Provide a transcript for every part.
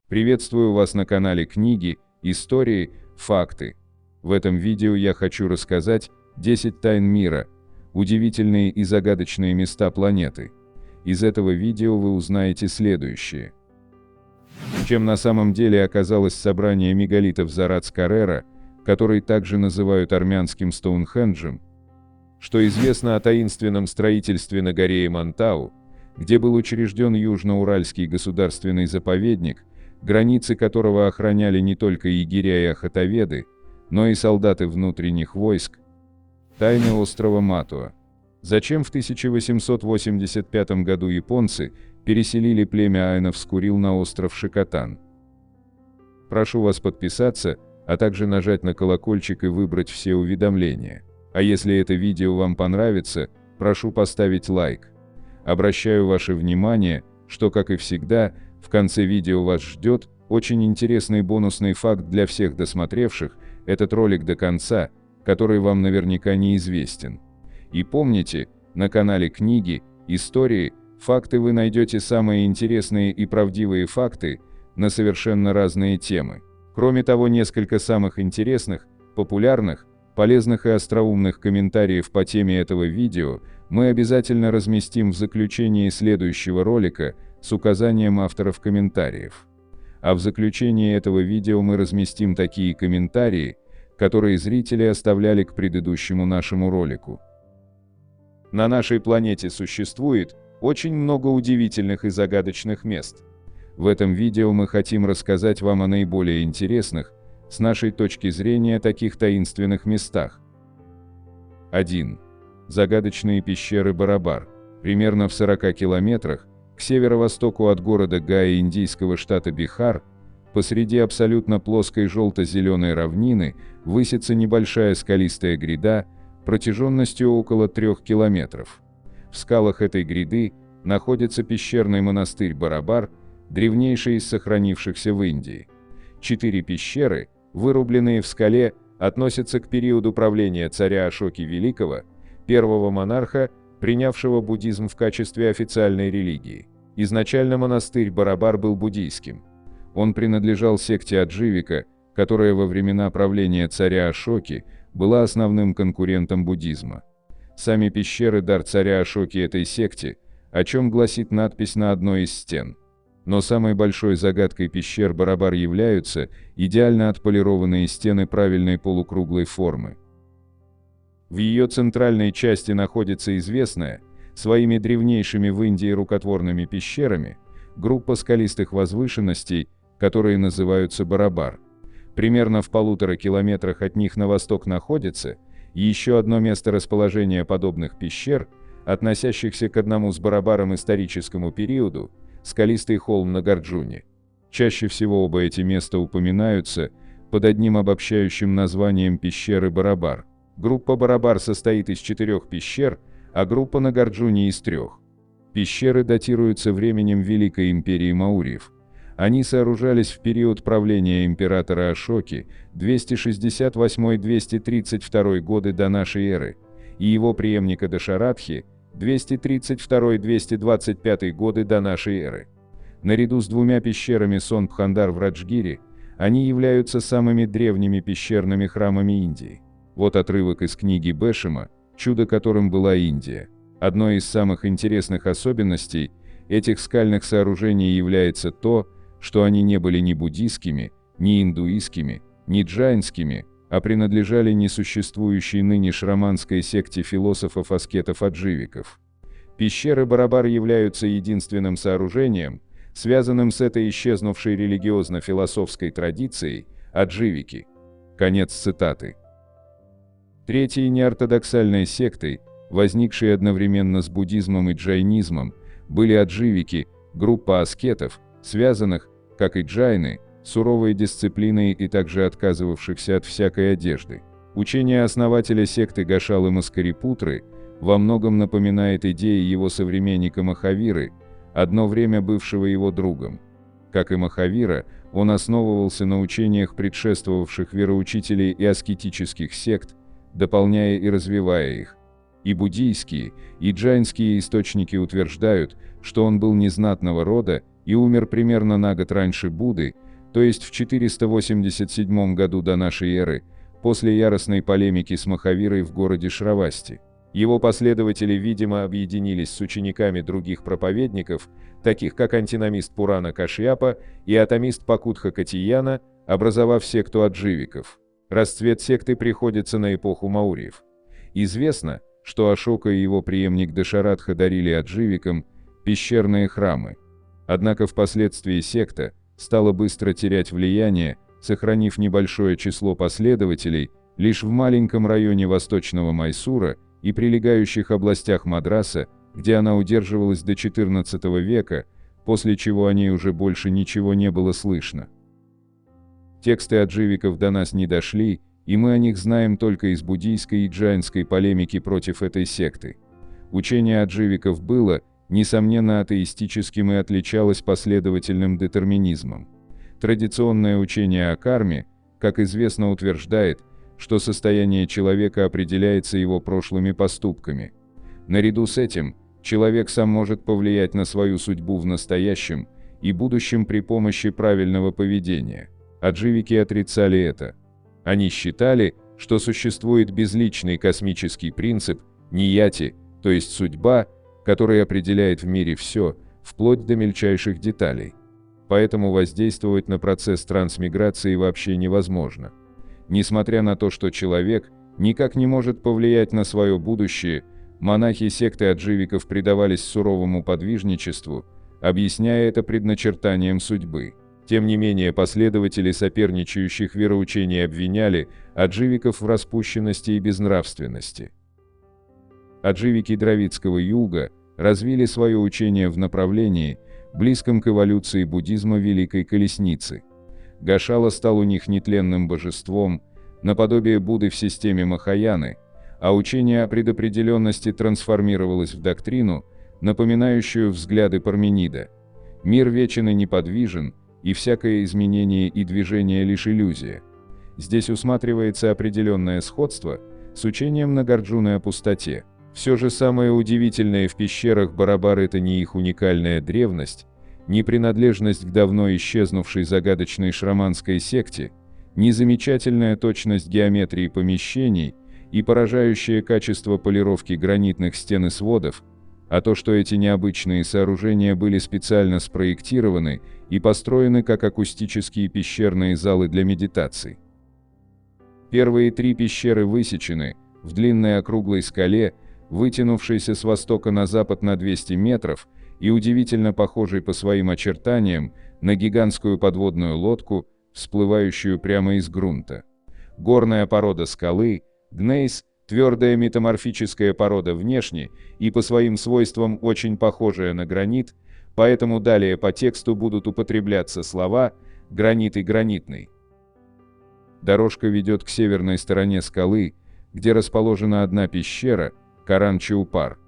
Приветствую вас на канале Книги, Истории, Факты. В этом видео я хочу рассказать 10 тайн мира, удивительные и загадочные места планеты. Из этого видео вы узнаете следующее. Чем на самом деле оказалось собрание мегалитов Зарац-Каррера, который также называют армянским Стоунхенджем, что известно о таинственном строительстве на горе Имантау, где был учрежден Южно-Уральский государственный заповедник, границы которого охраняли не только егеря и охотоведы, но и солдаты внутренних войск. Тайны острова Матуа. Зачем в 1885 году японцы переселили племя айнов с Курил на остров Шикотан? Прошу вас подписаться, а также нажать на колокольчик и выбрать все уведомления. А если это видео вам понравится, прошу поставить лайк. Обращаю ваше внимание, что, как и всегда, в конце видео вас ждет очень интересный бонусный факт для всех досмотревших этот ролик до конца, который вам наверняка неизвестен. И помните, на канале Книги, Истории, Факты вы найдете самые интересные и правдивые факты на совершенно разные темы. Кроме того, несколько самых интересных, популярных, полезных и остроумных комментариев по теме этого видео мы обязательно разместим в заключении следующего ролика с указанием авторов комментариев. А в заключении этого видео мы разместим такие комментарии, которые зрители оставляли к предыдущему нашему ролику. На нашей планете существует очень много удивительных и загадочных мест. В этом видео мы хотим рассказать вам о наиболее интересных, с нашей точки зрения, таких таинственных местах. 1. Загадочные пещеры Барабар. Примерно в 40 километрах к северо-востоку от города Гая индийского штата Бихар, посреди абсолютно плоской желто-зеленой равнины, высится небольшая скалистая гряда протяженностью около 3 километров. В скалах этой гряды находится пещерный монастырь Барабар, древнейший из сохранившихся в Индии. 4 пещеры, вырубленные в скале, относятся к периоду правления царя Ашоки Великого, первого монарха, принявшего буддизм в качестве официальной религии. Изначально монастырь Барабар был буддийским. Он принадлежал секте Адживика, которая во времена правления царя Ашоки была основным конкурентом буддизма. Сами пещеры – дар царя Ашоки этой секте, о чем гласит надпись на одной из стен. Но самой большой загадкой пещер Барабар являются идеально отполированные стены правильной полукруглой формы. В ее центральной части находится известная, своими древнейшими в Индии рукотворными пещерами, группа скалистых возвышенностей, которые называются Барабар. Примерно в 1,5 километрах от них на восток находится еще одно место расположения подобных пещер, относящихся к одному с Барабаром историческому периоду, скалистый холм на Гарджуне. Чаще всего оба эти места упоминаются под одним обобщающим названием пещеры Барабар. Группа Барабар состоит из 4 пещер, а группа на Гарджуне из 3. Пещеры датируются временем Великой империи Маурьев. Они сооружались в период правления императора Ашоки 268-232 годы до нашей эры и его преемника Дашаратхи 232-225 годы до нашей эры. Наряду с 2 пещерами Сонбхандар в Раджгире, они являются самыми древними пещерными храмами Индии. Вот отрывок из книги Бешема «Чудо, которым была Индия». Одной из самых интересных особенностей этих скальных сооружений является то, что они не были ни буддийскими, ни индуистскими, ни джайнскими, а принадлежали несуществующей ныне шраманской секте философов-аскетов-адживиков. Пещеры Барабар являются единственным сооружением, связанным с этой исчезнувшей религиозно-философской традицией адживики. Конец цитаты. Третьей неортодоксальной сектой, возникшей одновременно с буддизмом и джайнизмом, были адживики, группа аскетов, связанных, как и джайны, суровой дисциплиной и также отказывавшихся от всякой одежды. Учение основателя секты Гошалы Маскарипутры во многом напоминает идеи его современника Махавиры, одно время бывшего его другом. Как и Махавира, он основывался на учениях предшествовавших вероучителей и аскетических сект, дополняя и развивая их. И буддийские, и джайнские источники утверждают, что он был незнатного рода и умер примерно на год раньше Будды, то есть в 487 году до нашей эры, после яростной полемики с Махавирой в городе Шравасти. Его последователи, видимо, объединились с учениками других проповедников, таких как антиномист Пурана Кашьяпа и атомист Пакудха Катияна, образовав секту адживиков. Расцвет секты приходится на эпоху маурьев. Известно, что Ашока и его преемник Дашаратха дарили адживикам пещерные храмы. Однако впоследствии секта стала быстро терять влияние, сохранив небольшое число последователей лишь в маленьком районе восточного Майсура и прилегающих областях Мадраса, где она удерживалась до XIV века, после чего о ней уже больше ничего не было слышно. Тексты адживиков до нас не дошли, и мы о них знаем только из буддийской и джайнской полемики против этой секты. Учение адживиков было, несомненно, атеистическим и отличалось последовательным детерминизмом. Традиционное учение о карме, как известно, утверждает, что состояние человека определяется его прошлыми поступками. Наряду с этим, человек сам может повлиять на свою судьбу в настоящем и будущем при помощи правильного поведения. Адживики отрицали это. Они считали, что существует безличный космический принцип, нияти, то есть судьба, который определяет в мире все, вплоть до мельчайших деталей. Поэтому воздействовать на процесс трансмиграции вообще невозможно. Несмотря на то, что человек никак не может повлиять на свое будущее, монахи секты адживиков предавались суровому подвижничеству, объясняя это предначертанием судьбы. Тем не менее, последователи соперничающих вероучений обвиняли адживиков в распущенности и безнравственности. Адживики Дравидского юга развили свое учение в направлении, близком к эволюции буддизма Великой Колесницы. Гошала стал у них нетленным божеством, наподобие Будды в системе Махаяны, а учение о предопределенности трансформировалось в доктрину, напоминающую взгляды Парменида. Мир вечен и неподвижен, и всякое изменение и движение лишь иллюзия. Здесь усматривается определенное сходство с учением Нагарджуны о пустоте. Все же самое удивительное в пещерах Барабар — это не их уникальная древность, ни принадлежность к давно исчезнувшей загадочной шраманской секте, ни замечательная точность геометрии помещений и поражающее качество полировки гранитных стен и сводов, а то, что эти необычные сооружения были специально спроектированы и построены как акустические пещерные залы для медитаций. Первые 3 пещеры высечены в длинной округлой скале, вытянувшейся с востока на запад на 200 метров и удивительно похожей по своим очертаниям на гигантскую подводную лодку, всплывающую прямо из грунта. Горная порода скалы, гнейс, твердая метаморфическая порода внешне и по своим свойствам очень похожая на гранит, поэтому далее по тексту будут употребляться слова «гранит» и «гранитный». Дорожка ведет к северной стороне скалы, где расположена одна пещера – Каран-Чаупар.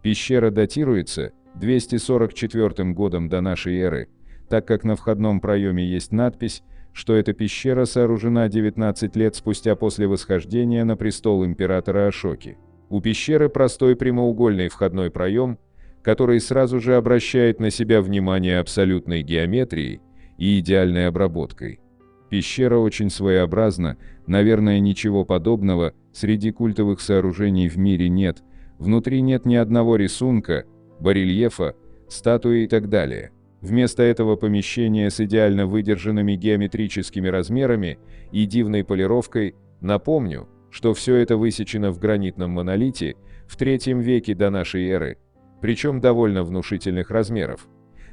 Пещера датируется 244 годом до нашей эры, так как на входном проеме есть надпись, что эта пещера сооружена 19 лет спустя после восхождения на престол императора Ашоки. У пещеры простой прямоугольный входной проем, который сразу же обращает на себя внимание абсолютной геометрией и идеальной обработкой. Пещера очень своеобразна, наверное, ничего подобного среди культовых сооружений в мире нет, внутри нет ни одного рисунка, барельефа, статуи и так далее. Вместо этого помещения с идеально выдержанными геометрическими размерами и дивной полировкой, напомню, что все это высечено в гранитном монолите в III веке до нашей эры, причем довольно внушительных размеров.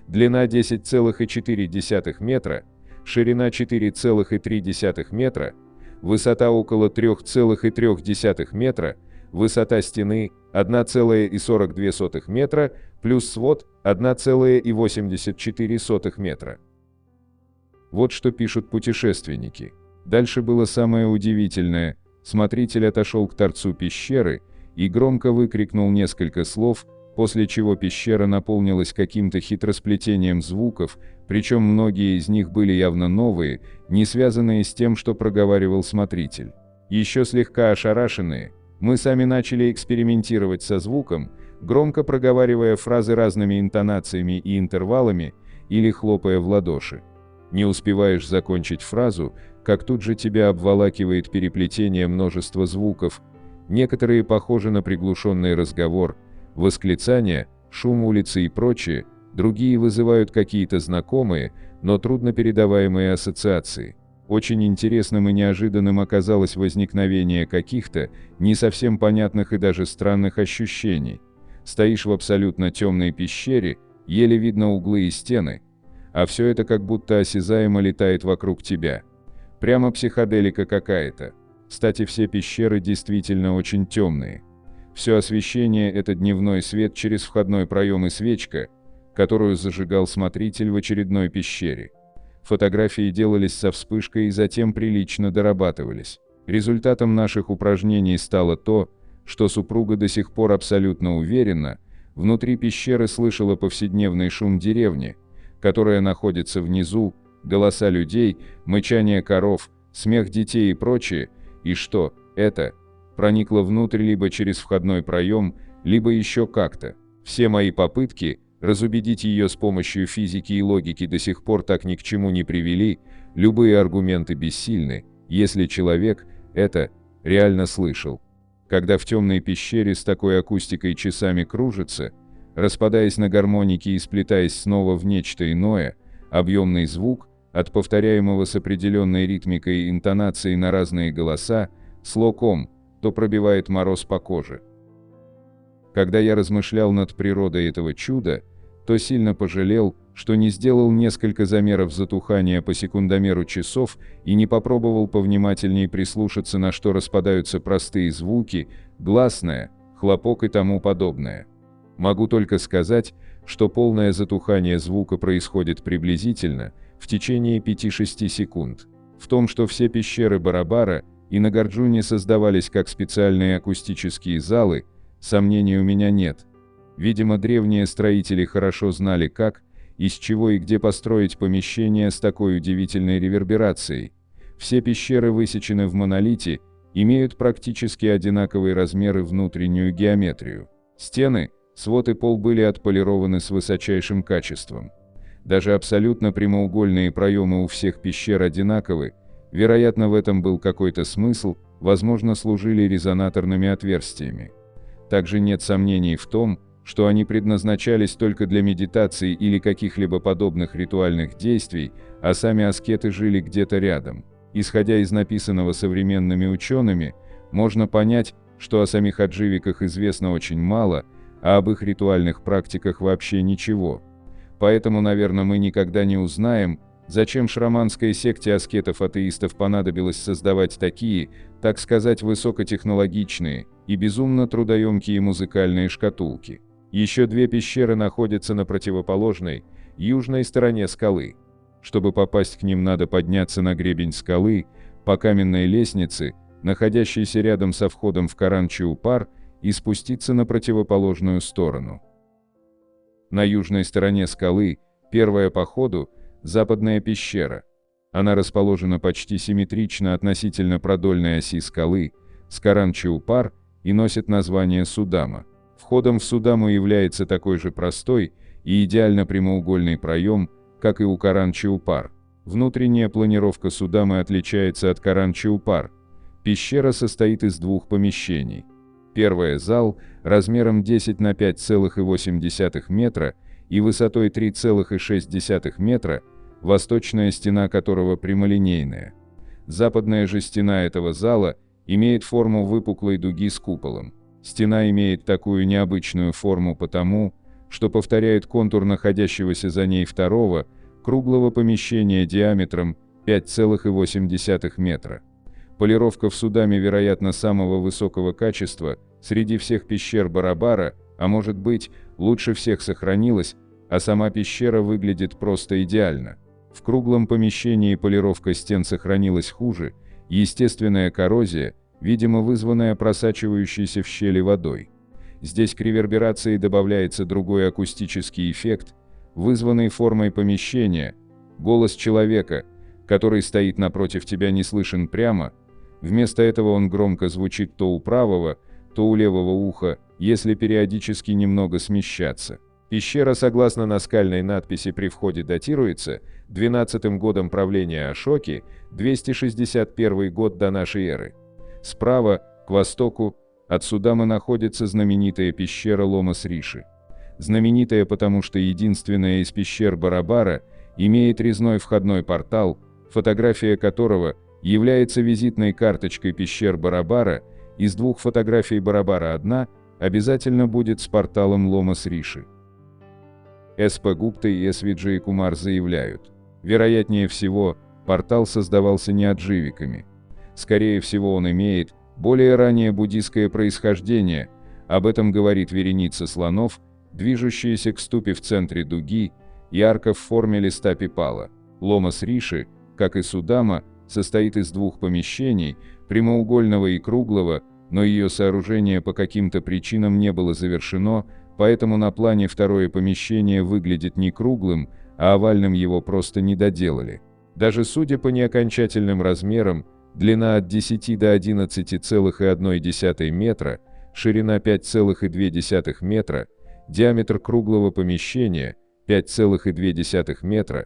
Длина 10,4 метра, ширина 4,3 метра, высота около 3,3 метра, высота стены 1,42 метра, плюс свод 1,84 метра. Вот что пишут путешественники. Дальше было самое удивительное. Смотритель отошел к торцу пещеры и громко выкрикнул несколько слов, после чего пещера наполнилась каким-то хитросплетением звуков, причем многие из них были явно новые, не связанные с тем, что проговаривал смотритель. Еще слегка ошарашенные, мы сами начали экспериментировать со звуком, громко проговаривая фразы разными интонациями и интервалами, или хлопая в ладоши. Не успеваешь закончить фразу, как тут же тебя обволакивает переплетение множества звуков, некоторые похожи на приглушенный разговор, восклицания, шум улицы и прочее, другие вызывают какие-то знакомые, но трудно передаваемые ассоциации. Очень интересным и неожиданным оказалось возникновение каких-то не совсем понятных и даже странных ощущений. Стоишь в абсолютно темной пещере, еле видно углы и стены, а все это как будто осязаемо летает вокруг тебя. Прямо психоделика какая-то. Кстати, все пещеры действительно очень темные. Все освещение – это дневной свет через входной проем и свечка, которую зажигал смотритель в очередной пещере. Фотографии делались со вспышкой и затем прилично дорабатывались. Результатом наших упражнений стало то, что супруга до сих пор абсолютно уверена, внутри пещеры слышала повседневный шум деревни, которая находится внизу, голоса людей, мычание коров, смех детей и прочее, и что это проникло внутрь либо через входной проем, либо еще как-то. Все мои попытки разубедить ее с помощью физики и логики до сих пор так ни к чему не привели, любые аргументы бессильны, если человек это реально слышал. Когда в темной пещере с такой акустикой часами кружится, распадаясь на гармоники и сплетаясь снова в нечто иное, объемный звук, от повторяемого с определенной ритмикой и интонацией на разные голоса, слогом, то пробивает мороз по коже. Когда я размышлял над природой этого чуда, то сильно пожалел, что не сделал несколько замеров затухания по секундомеру часов и не попробовал повнимательнее прислушаться, на что распадаются простые звуки, гласное, хлопок и тому подобное. Могу только сказать, что полное затухание звука происходит приблизительно в течение 5-6 секунд. В том, что все пещеры Барабара и Нагарджуне создавались как специальные акустические залы, сомнений у меня нет. Видимо, древние строители хорошо знали, как, из чего и где построить помещение с такой удивительной реверберацией. Все пещеры высечены в монолите, имеют практически одинаковые размеры, внутреннюю геометрию. Стены, свод и пол были отполированы с высочайшим качеством. Даже абсолютно прямоугольные проемы у всех пещер одинаковы, вероятно, в этом был какой-то смысл, возможно, служили резонаторными отверстиями. Также нет сомнений в том, что они предназначались только для медитации или каких-либо подобных ритуальных действий, а сами аскеты жили где-то рядом. Исходя из написанного современными учеными, можно понять, что о самих адживиках известно очень мало, а об их ритуальных практиках вообще ничего. Поэтому, наверное, мы никогда не узнаем, зачем шраманской секте аскетов-атеистов понадобилось создавать такие, так сказать, высокотехнологичные и безумно трудоемкие музыкальные шкатулки. Еще 2 пещеры находятся на противоположной, южной стороне скалы. Чтобы попасть к ним, надо подняться на гребень скалы, по каменной лестнице, находящейся рядом со входом в Каранчиупар, и спуститься на противоположную сторону. На южной стороне скалы, первая по ходу, западная пещера. Она расположена почти симметрично относительно продольной оси скалы, с Каранчиупар, и носит название Судама. Входом в Судаму является такой же простой и идеально прямоугольный проем, как и у Каранчиупар. Внутренняя планировка Судамы отличается от Каранчиупар. Пещера состоит из 2 помещений. Первое – зал размером 10 на 5,8 метра и высотой 3,6 метра, восточная стена которого прямолинейная. Западная же стена этого зала имеет форму выпуклой дуги с куполом. Стена имеет такую необычную форму потому, что повторяет контур находящегося за ней второго, круглого помещения диаметром 5,8 метра. Полировка в Судаме, вероятно, самого высокого качества среди всех пещер Барабара, а может быть, лучше всех сохранилась, а сама пещера выглядит просто идеально. В круглом помещении полировка стен сохранилась хуже, естественная коррозия, видимо, вызванная просачивающейся в щели водой. Здесь к реверберации добавляется другой акустический эффект, вызванный формой помещения. Голос человека, который стоит напротив тебя, не слышен прямо, вместо этого он громко звучит то у правого, то у левого уха, если периодически немного смещаться. Пещера, согласно наскальной надписи при входе, датируется 12-м годом правления Ашоки, 261 год до нашей эры. Справа, к востоку, от Судамы находится знаменитая пещера Ломас-Риши. Знаменитая, потому что единственная из пещер Барабара имеет резной входной портал, фотография которого является визитной карточкой пещер Барабара. Из двух фотографий Барабара одна обязательно будет с порталом Ломас-Риши. С.П. Гупта и С. Виджей Кумар заявляют, вероятнее всего, портал создавался не адживиками. Скорее всего, он имеет более раннее буддийское происхождение, об этом говорит вереница слонов, движущаяся к ступе в центре дуги, и арка в форме листа пипала. Ломас-Риши, как и Судама, состоит из двух помещений, прямоугольного и круглого, но ее сооружение по каким-то причинам не было завершено, поэтому на плане второе помещение выглядит не круглым, а овальным, его просто не доделали. Даже судя по неокончательным размерам, длина от 10 до 11,1 метра, ширина 5,2 метра, диаметр круглого помещения 5,2 метра,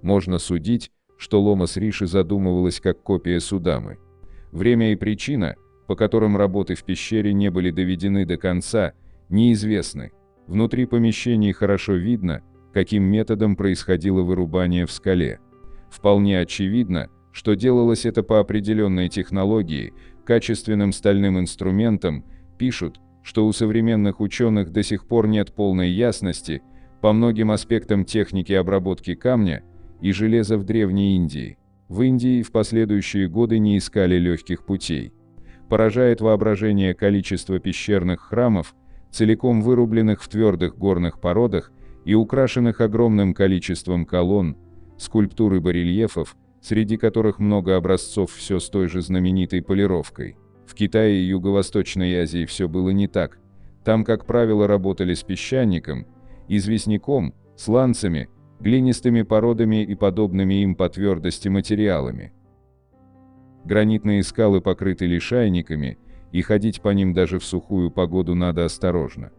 можно судить, что Ломас-Риши задумывалась как копия Судамы. Время и причина, по которым работы в пещере не были доведены до конца, неизвестны. Внутри помещений хорошо видно, каким методом происходило вырубание в скале. Вполне очевидно, что делалось это по определенной технологии, качественным стальным инструментом. Пишут, что у современных ученых до сих пор нет полной ясности по многим аспектам техники обработки камня и железа в Древней Индии. В Индии в последующие годы не искали легких путей. Поражает воображение количество пещерных храмов, целиком вырубленных в твердых горных породах и украшенных огромным количеством колонн, скульптур и барельефов, среди которых много образцов все с той же знаменитой полировкой. В Китае и Юго-Восточной Азии все было не так. Там, как правило, работали с песчаником, известняком, сланцами, глинистыми породами и подобными им по твердости материалами. Гранитные скалы покрыты лишайниками, и ходить по ним даже в сухую погоду надо осторожно.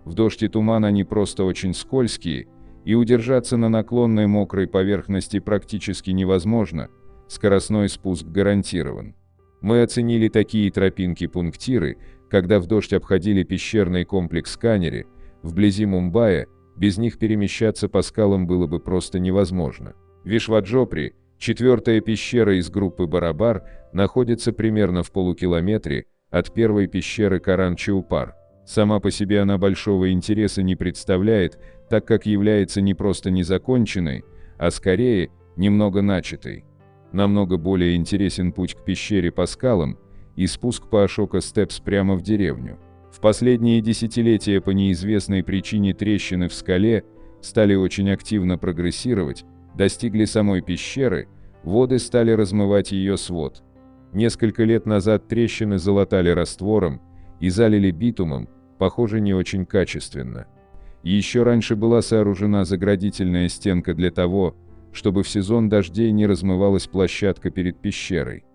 В дождь и туман они просто очень скользкие, и удержаться на наклонной мокрой поверхности практически невозможно, скоростной спуск гарантирован. Мы оценили такие тропинки-пунктиры, когда в дождь обходили пещерный комплекс Канери, вблизи Мумбаи, без них перемещаться по скалам было бы просто невозможно. Вишваджопри, четвертая пещера из группы Барабар, находится примерно в полукилометре от первой пещеры Каран-Чаупар. Сама по себе она большого интереса не представляет, так как является не просто незаконченной, а скорее немного начатой. Намного более интересен путь к пещере по скалам и спуск по Ашока Степс прямо в деревню. В последние десятилетия по неизвестной причине трещины в скале стали очень активно прогрессировать, достигли самой пещеры, воды стали размывать ее свод. Несколько лет назад трещины залатали раствором и залили битумом, похоже, не очень качественно. Еще раньше была сооружена заградительная стенка для того, чтобы в сезон дождей не размывалась площадка перед пещерой.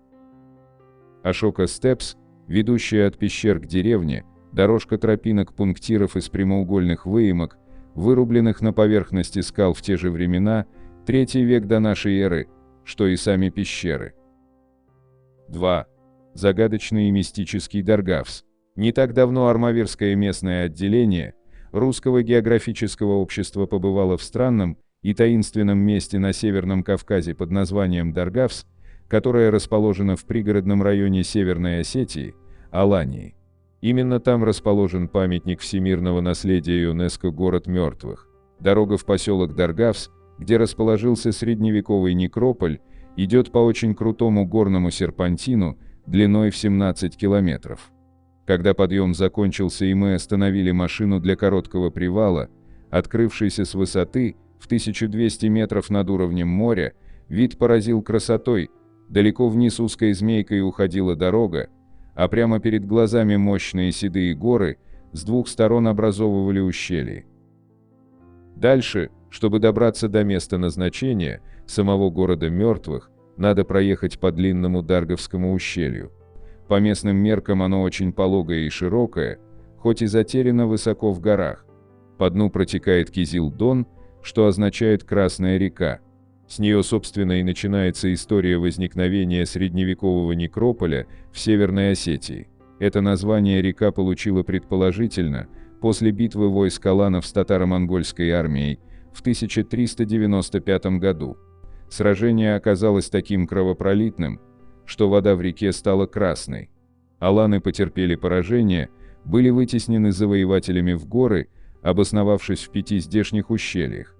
Ашока Степс, ведущая от пещер к деревне, дорожка тропинок пунктиров из прямоугольных выемок, вырубленных на поверхности скал в те же времена, 3 век до нашей эры, что и сами пещеры. 2. Загадочный и мистический Даргавс. Не так давно Армавирское местное отделение Русского географического общества побывало в странном и таинственном месте на Северном Кавказе под названием Даргавс, которое расположено в пригородном районе Северной Осетии, Алании. Именно там расположен памятник всемирного наследия ЮНЕСКО «Город мертвых». Дорога в поселок Даргавс, где расположился средневековый некрополь, идет по очень крутому горному серпантину длиной в 17 километров. Когда подъем закончился и мы остановили машину для короткого привала, открывшийся с высоты в 1200 метров над уровнем моря, вид поразил красотой, далеко вниз узкой змейкой уходила дорога, а прямо перед глазами мощные седые горы с двух сторон образовывали ущелье. Дальше, чтобы добраться до места назначения, самого города мертвых, надо проехать по длинному Дарговскому ущелью. По местным меркам оно очень пологое и широкое, хоть и затеряно высоко в горах. По дну протекает Кизил-Дон, что означает «Красная река». С нее, собственно, и начинается история возникновения средневекового некрополя в Северной Осетии. Это название река получила предположительно после битвы войск аланов с татаро-монгольской армией в 1395 году. Сражение оказалось таким кровопролитным, что вода в реке стала красной. Аланы потерпели поражение, были вытеснены завоевателями в горы, обосновавшись в 5 здешних ущельях.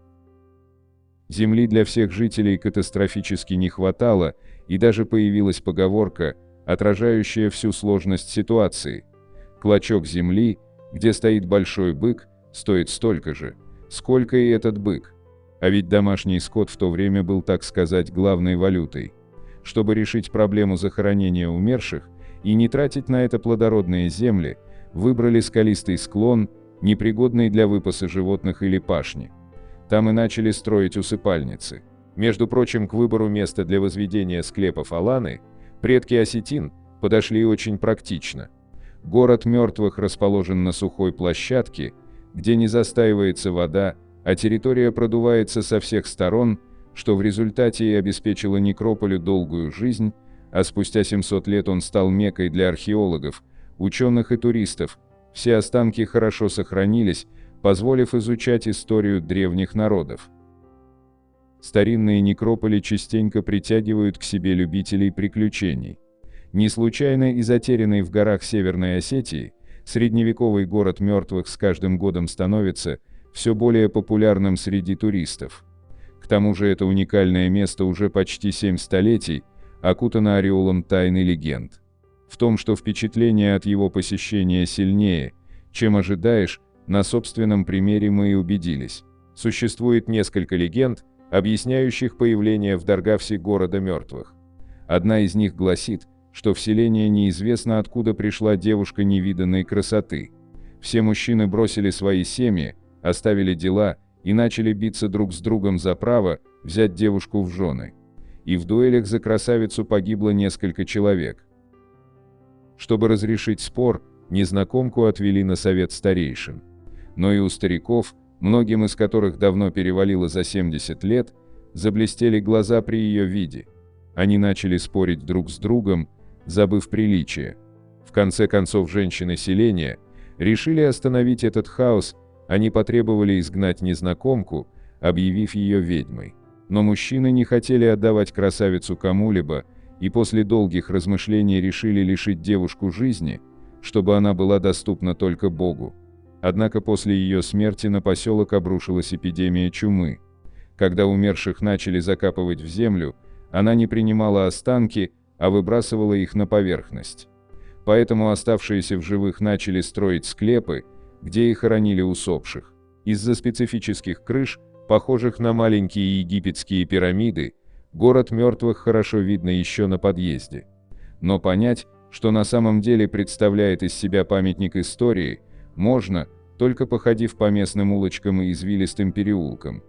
Земли для всех жителей катастрофически не хватало, и даже появилась поговорка, отражающая всю сложность ситуации. Клочок земли, где стоит большой бык, стоит столько же, сколько и этот бык. А ведь домашний скот в то время был, так сказать, главной валютой. Чтобы решить проблему захоронения умерших и не тратить на это плодородные земли, выбрали скалистый склон, непригодный для выпаса животных или пашни. Там и начали строить усыпальницы. Между прочим, к выбору места для возведения склепов аланы предки осетин подошли очень практично. Город мертвых расположен на сухой площадке, где не застаивается вода, а территория продувается со всех сторон, что в результате и обеспечило некрополю долгую жизнь, а спустя 700 лет он стал меккой для археологов, ученых и туристов. Все останки хорошо сохранились, позволив изучать историю древних народов. Старинные некрополи частенько притягивают к себе любителей приключений. Не случайно и затерянный в горах Северной Осетии, средневековый город мертвых с каждым годом становится все более популярным среди туристов. К тому же это уникальное место уже почти 7 столетий окутано ореолом тайн и легенд. В том, что впечатление от его посещения сильнее, чем ожидаешь, на собственном примере мы и убедились. Существует несколько легенд, объясняющих появление в Даргавсе города мертвых. Одна из них гласит, что в селение неизвестно откуда пришла девушка невиданной красоты. Все мужчины бросили свои семьи, оставили дела и начали биться друг с другом за право взять девушку в жены. И в дуэлях за красавицу погибло несколько человек. Чтобы разрешить спор, незнакомку отвели на совет старейшин. Но и у стариков, многим из которых давно перевалило за 70 лет, заблестели глаза при ее виде. Они начали спорить друг с другом, забыв приличие. В конце концов женщины селения решили остановить этот хаос, они потребовали изгнать незнакомку, объявив ее ведьмой. Но мужчины не хотели отдавать красавицу кому-либо, и после долгих размышлений решили лишить девушку жизни, чтобы она была доступна только Богу. Однако после ее смерти на поселок обрушилась эпидемия чумы. Когда умерших начали закапывать в землю, она не принимала останки, а выбрасывала их на поверхность. Поэтому оставшиеся в живых начали строить склепы, где и хоронили усопших. Из-за специфических крыш, похожих на маленькие египетские пирамиды, город мертвых хорошо видно еще на подъезде. Но понять, что на самом деле представляет из себя памятник истории, можно, только походив по местным улочкам и извилистым переулкам.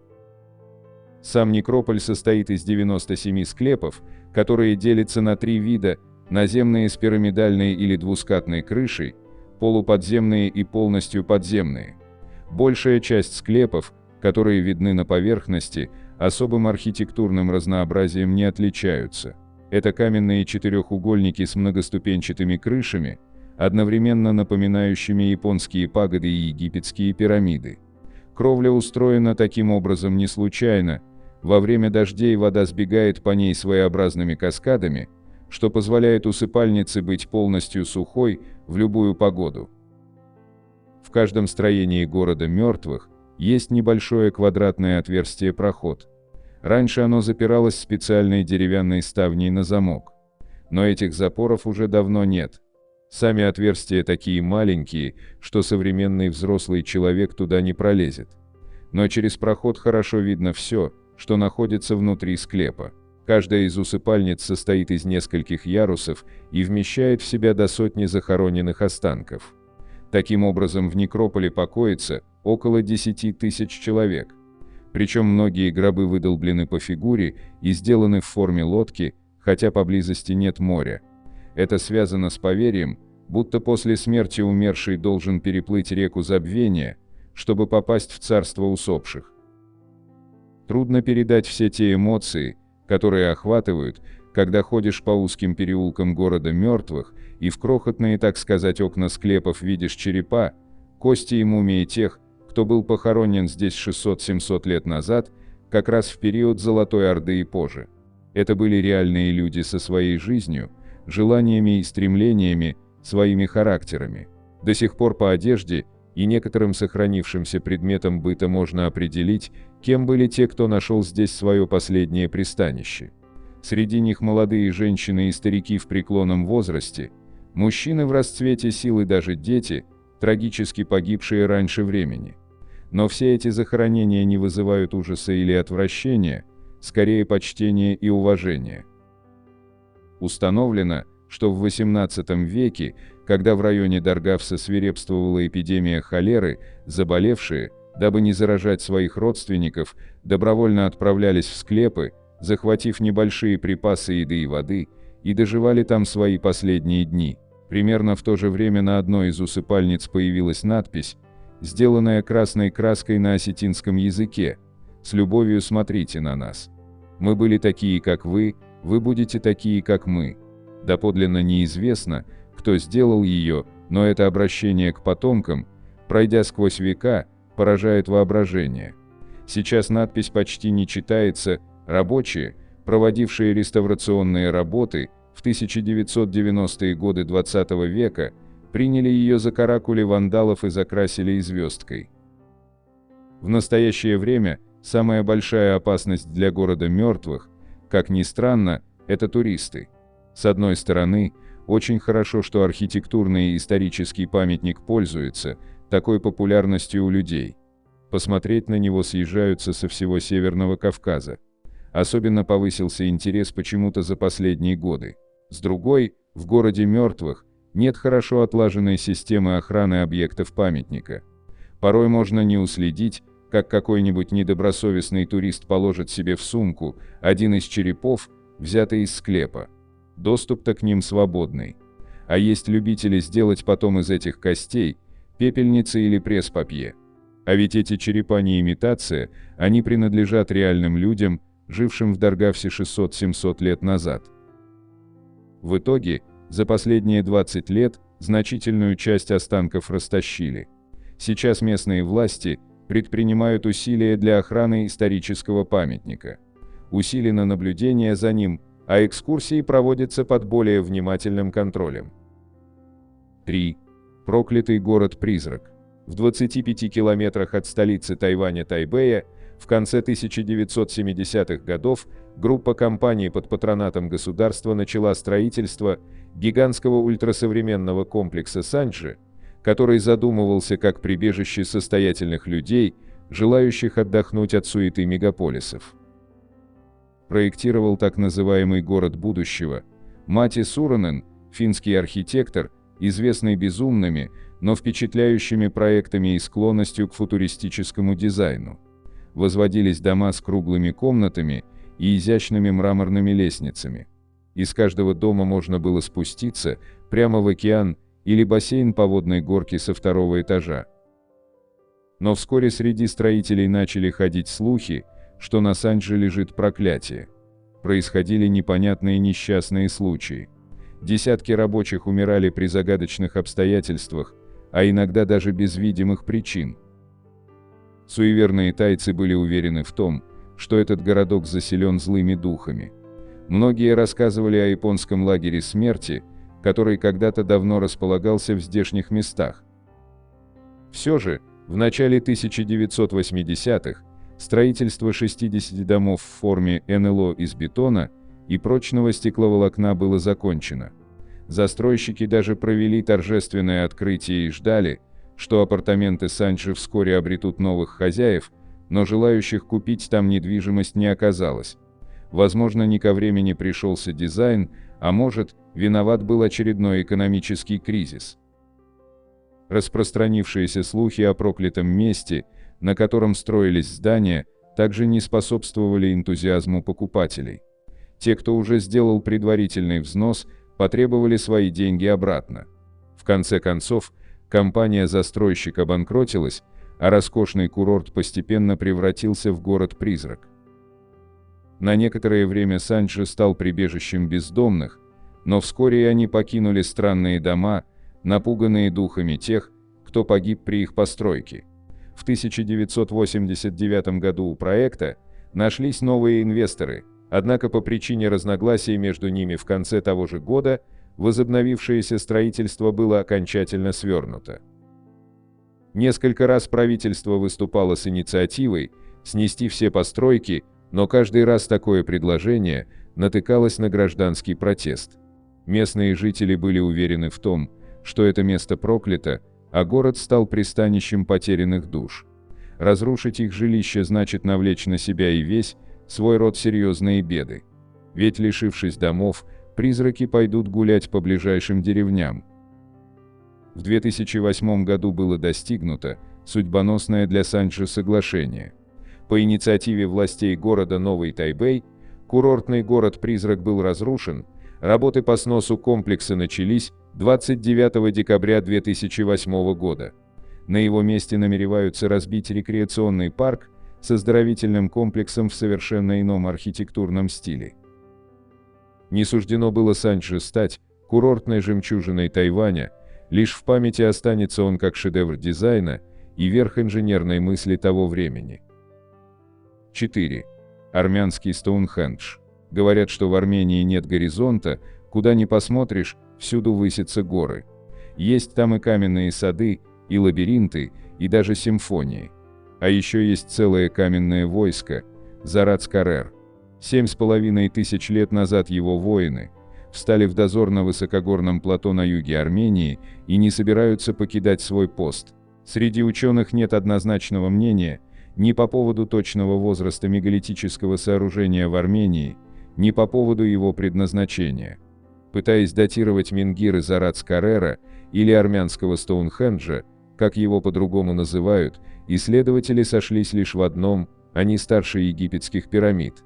Сам некрополь состоит из 97 склепов, которые делятся на 3 вида: наземные с пирамидальной или двускатной крышей, полуподземные и полностью подземные. Большая часть склепов, которые видны на поверхности, особым архитектурным разнообразием не отличаются. Это каменные четырехугольники с многоступенчатыми крышами, одновременно напоминающими японские пагоды и египетские пирамиды. Кровля устроена таким образом не случайно. Во время дождей вода сбегает по ней своеобразными каскадами, что позволяет усыпальнице быть полностью сухой в любую погоду. В каждом строении города мертвых есть небольшое квадратное отверстие-проход. Раньше оно запиралось специальной деревянной ставней на замок. Но этих запоров уже давно нет. Сами отверстия такие маленькие, что современный взрослый человек туда не пролезет. Но через проход хорошо видно все, что находится внутри склепа. Каждая из усыпальниц состоит из нескольких ярусов и вмещает в себя до сотни захороненных останков. Таким образом, в некрополе покоится около 10 тысяч человек. Причем многие гробы выдолблены по фигуре и сделаны в форме лодки, хотя поблизости нет моря. Это связано с поверьем, будто после смерти умерший должен переплыть реку забвения, чтобы попасть в царство усопших. Трудно передать все те эмоции, которые охватывают, когда ходишь по узким переулкам города мертвых и в крохотные, так сказать, окна склепов видишь черепа, кости и мумии тех, кто был похоронен здесь 600-700 лет назад, как раз в период Золотой Орды и позже. Это были реальные люди со своей жизнью, желаниями и стремлениями, своими характерами. До сих пор по одежде и некоторым сохранившимся предметам быта можно определить, кем были те, кто нашел здесь свое последнее пристанище. Среди них молодые женщины и старики в преклонном возрасте, мужчины в расцвете сил и даже дети, трагически погибшие раньше времени. Но все эти захоронения не вызывают ужаса или отвращения, скорее почтения и уважения. Установлено, что в XVIII веке, когда в районе Даргавса свирепствовала эпидемия холеры, заболевшие, дабы не заражать своих родственников, добровольно отправлялись в склепы, захватив небольшие припасы еды и воды, и доживали там свои последние дни. Примерно в то же время на одной из усыпальниц появилась надпись, сделанная красной краской на осетинском языке: «С любовью смотрите на нас. Мы были такие, как вы будете такие, как мы». Доподлинно неизвестно, кто сделал ее, но это обращение к потомкам, пройдя сквозь века, поражает воображение. Сейчас надпись почти не читается, рабочие, проводившие реставрационные работы в 1990-е годы XX века, приняли ее за каракули вандалов и закрасили и звездкой. В настоящее время самая большая опасность для города мертвых, как ни странно, это туристы. С одной стороны, очень хорошо, что архитектурный и исторический памятник пользуется такой популярностью у людей. Посмотреть на него съезжаются со всего Северного Кавказа. Особенно повысился интерес почему-то за последние годы. С другой, в городе мертвых нет хорошо отлаженной системы охраны объектов памятника. Порой можно не уследить, как какой-нибудь недобросовестный турист положит себе в сумку один из черепов, взятый из склепа. Доступ-то к ним свободный. А есть любители сделать потом из этих костей пепельницы или пресс-папье. А ведь эти черепа не имитация, они принадлежат реальным людям, жившим в Даргавсе 600-700 лет назад. В итоге, за последние 20 лет значительную часть останков растащили. Сейчас местные власти предпринимают усилия для охраны исторического памятника. Усилено наблюдение за ним, а экскурсии проводятся под более внимательным контролем. 3. Проклятый город-призрак. В 25 километрах от столицы Тайваня Тайбэя в конце 1970-х годов группа компаний под патронатом государства начала строительство гигантского ультрасовременного комплекса Санчжи, который задумывался как прибежище состоятельных людей, желающих отдохнуть от суеты мегаполисов. Проектировал так называемый город будущего Мати Суронен, финский архитектор, известный безумными, но впечатляющими проектами и склонностью к футуристическому дизайну. Возводились дома с круглыми комнатами и изящными мраморными лестницами. Из каждого дома можно было спуститься прямо в океан или бассейн по водной горке со второго этажа. Но вскоре среди строителей начали ходить слухи, что на Санчже лежит проклятие. Происходили непонятные несчастные случаи. Десятки рабочих умирали при загадочных обстоятельствах, а иногда даже без видимых причин. Суеверные тайцы были уверены в том, что этот городок заселен злыми духами. Многие рассказывали о японском лагере смерти, который когда-то давно располагался в здешних местах. Все же, в начале 1980-х строительство 60 домов в форме НЛО из бетона и прочного стекловолокна было закончено. Застройщики даже провели торжественное открытие и ждали, что апартаменты Санчжи вскоре обретут новых хозяев, но желающих купить там недвижимость не оказалось. Возможно, не ко времени пришелся дизайн, а может, виноват был очередной экономический кризис. Распространившиеся слухи о проклятом месте, на котором строились здания, также не способствовали энтузиазму покупателей. Те, кто уже сделал предварительный взнос, потребовали свои деньги обратно. В конце концов, компания-застройщик обанкротилась, а роскошный курорт постепенно превратился в город-призрак. На некоторое время Санджи стал прибежищем бездомных, но вскоре и они покинули странные дома, напуганные духами тех, кто погиб при их постройке. В 1989 году у проекта нашлись новые инвесторы, однако по причине разногласий между ними в конце того же года возобновившееся строительство было окончательно свернуто. Несколько раз правительство выступало с инициативой снести все постройки, но каждый раз такое предложение натыкалось на гражданский протест. Местные жители были уверены в том, что это место проклято, а город стал пристанищем потерянных душ. Разрушить их жилище значит навлечь на себя и весь свой род серьезные беды. Ведь, лишившись домов, призраки пойдут гулять по ближайшим деревням. В 2008 году было достигнуто судьбоносное для Санджи соглашение. По инициативе властей города Новый Тайбэй, курортный город-призрак был разрушен, работы по сносу комплекса начались 29 декабря 2008 года. На его месте намереваются разбить рекреационный парк с оздоровительным комплексом в совершенно ином архитектурном стиле. Не суждено было Санджи стать курортной жемчужиной Тайваня, лишь в памяти останется он как шедевр дизайна и верх инженерной мысли того времени. 4. Армянский Стоунхендж. Говорят, что в Армении нет горизонта, куда ни посмотришь, всюду высятся горы. Есть там и каменные сады, и лабиринты, и даже симфонии. А еще есть целое каменное войско – Зарат-Скарер. 7500 лет назад его воины встали в дозор на высокогорном плато на юге Армении и не собираются покидать свой пост. Среди ученых нет однозначного мнения ни по поводу точного возраста мегалитического сооружения в Армении, ни по поводу его предназначения. Пытаясь датировать менгиры Зарат-Скарера или армянского Стоунхенджа, как его по-другому называют, исследователи сошлись лишь в одном – они старше египетских пирамид.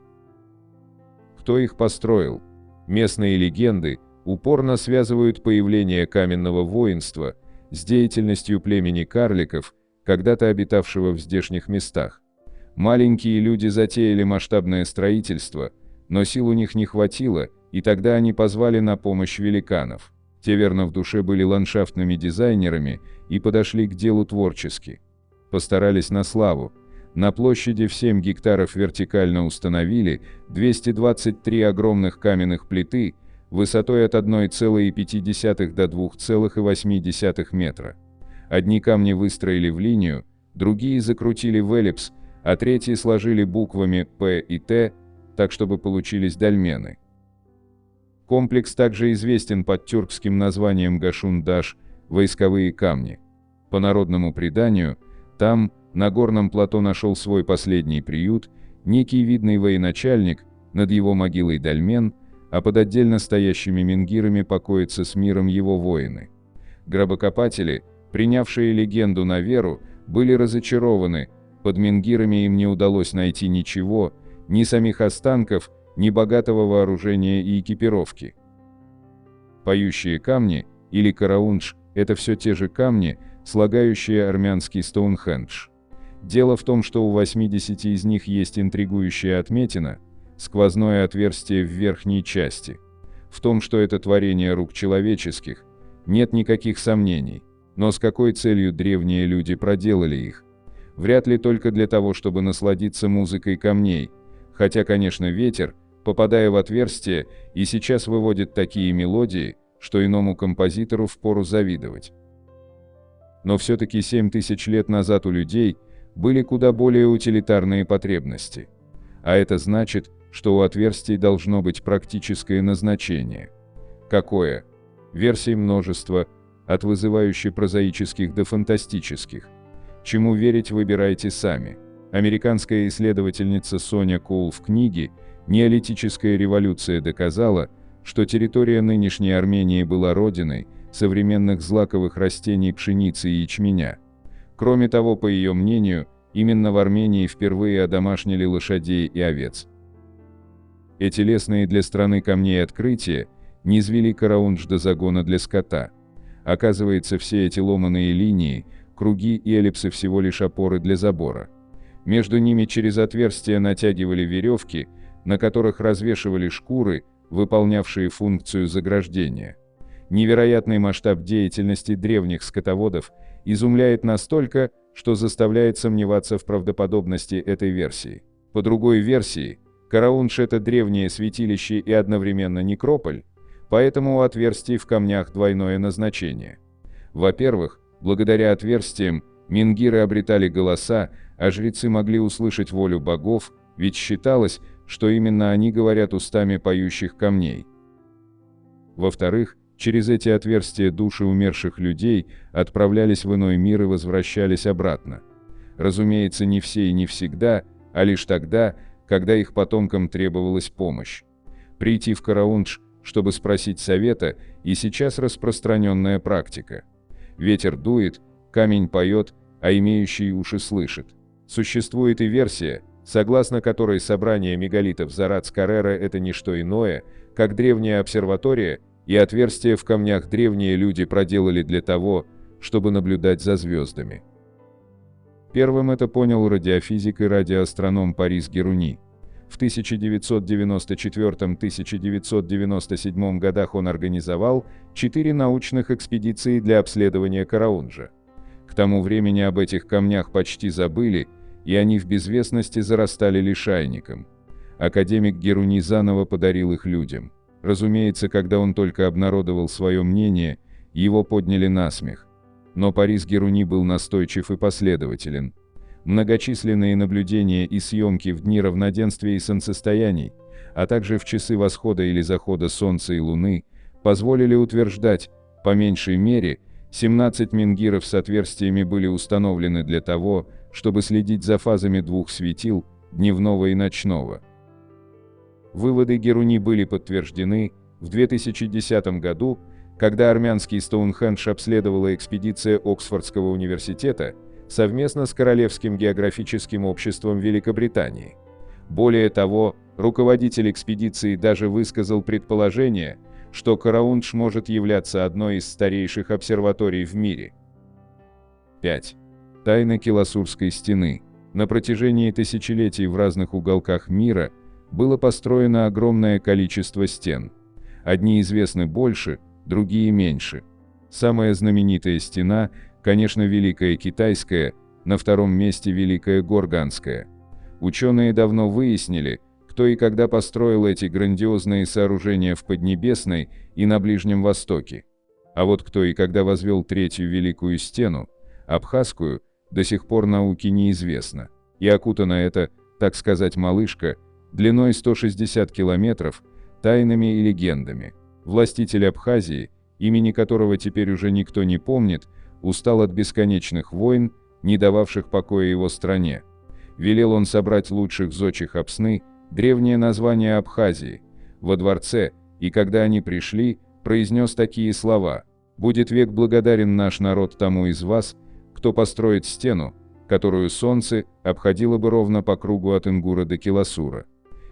Кто их построил? Местные легенды упорно связывают появление каменного воинства с деятельностью племени карликов, когда-то обитавшего в здешних местах. Маленькие люди затеяли масштабное строительство, но сил у них не хватило, и тогда они позвали на помощь великанов. Те верно в душе были ландшафтными дизайнерами и подошли к делу творчески. Постарались на славу. На площади в 7 гектаров вертикально установили 223 огромных каменных плиты высотой от 1,5 до 2,8 метра. Одни камни выстроили в линию, другие закрутили в эллипс, а третьи сложили буквами «П» и «Т», так чтобы получились дольмены. Комплекс также известен под тюркским названием Гашун-Даш – войсковые камни. По народному преданию, там, на горном плато нашел свой последний приют некий видный военачальник, над его могилой дольмен, а под отдельно стоящими менгирами покоятся с миром его воины. Гробокопатели, принявшие легенду на веру, были разочарованы, под менгирами им не удалось найти ничего, ни самих останков, ни богатого вооружения и экипировки. Поющие камни, или караундж, это все те же камни, слагающие армянский Стоунхендж. Дело в том, что у 80 из них есть интригующая отметина, сквозное отверстие в верхней части. В том, что это творение рук человеческих, нет никаких сомнений, но с какой целью древние люди проделали их? Вряд ли только для того, чтобы насладиться музыкой камней, хотя, конечно, ветер, попадая в отверстие, и сейчас выводит такие мелодии, что иному композитору впору завидовать. Но все-таки 7000 лет назад у людей были куда более утилитарные потребности. А это значит, что у отверстий должно быть практическое назначение. Какое? Версий множество, от вызывающе прозаических до фантастических. Чему верить, выбирайте сами. Американская исследовательница Соня Коул в книге «Неолитическая революция» доказала, что территория нынешней Армении была родиной современных злаковых растений пшеницы и ячменя. Кроме того, по ее мнению, именно в Армении впервые одомашнили лошадей и овец. Эти лесные для страны камней открытия низвели караундж до загона для скота. Оказывается, все эти ломаные линии круги и эллипсы всего лишь опоры для забора. Между ними через отверстия натягивали веревки, на которых развешивали шкуры, выполнявшие функцию заграждения. Невероятный масштаб деятельности древних скотоводов изумляет настолько, что заставляет сомневаться в правдоподобности этой версии. По другой версии, Караунш – это древнее святилище и одновременно некрополь, поэтому у отверстий в камнях двойное назначение. Во-первых, благодаря отверстиям менгиры обретали голоса, а жрецы могли услышать волю богов, ведь считалось, что именно они говорят устами поющих камней. Во-вторых, через эти отверстия души умерших людей отправлялись в иной мир и возвращались обратно. Разумеется, не все и не всегда, а лишь тогда, когда их потомкам требовалась помощь. Прийти в Караунш, чтобы спросить совета, и сейчас распространенная практика. Ветер дует, камень поет, а имеющий уши слышит. Существует и версия, согласно которой собрание мегалитов Зарац-Каррера – это не что иное, как древняя обсерватория, и отверстия в камнях древние люди проделали для того, чтобы наблюдать за звездами. Первым это понял радиофизик и радиоастроном Парис Геруни. В 1994-1997 годах он организовал 4 научных экспедиции для обследования Караунжа. К тому времени об этих камнях почти забыли, и они в безвестности зарастали лишайником. Академик Геруни заново подарил их людям. Разумеется, когда он только обнародовал свое мнение, его подняли на смех. Но Парис Геруни был настойчив и последователен. Многочисленные наблюдения и съемки в дни равноденствия и солнцестояний, а также в часы восхода или захода Солнца и Луны, позволили утверждать, по меньшей мере, 17 менгиров с отверстиями были установлены для того, чтобы следить за фазами двух светил, дневного и ночного. Выводы Геруни были подтверждены в 2010 году, когда армянский Стоунхендж обследовала экспедиция Оксфордского университета совместно с Королевским географическим обществом Великобритании. Более того, руководитель экспедиции даже высказал предположение, что Караунш может являться одной из старейших обсерваторий в мире. 5. Тайна Киласурской стены. На протяжении тысячелетий в разных уголках мира было построено огромное количество стен. Одни известны больше, другие меньше. Самая знаменитая стена, конечно, Великая Китайская, на втором месте Великая Горганская. Ученые давно выяснили, кто и когда построил эти грандиозные сооружения в Поднебесной и на Ближнем Востоке. А вот кто и когда возвел Третью Великую Стену, Абхазскую, до сих пор науке неизвестно. И окутана эта, так сказать, малышка, длиной 160 километров, тайнами и легендами. Властитель Абхазии, имени которого теперь уже никто не помнит, устал от бесконечных войн, не дававших покоя его стране. Велел он собрать лучших зодчих Апсны, древнее название Абхазии, во дворце, и когда они пришли, произнес такие слова: «Будет век благодарен наш народ тому из вас, кто построит стену, которую солнце обходило бы ровно по кругу от Ингура до Киласура.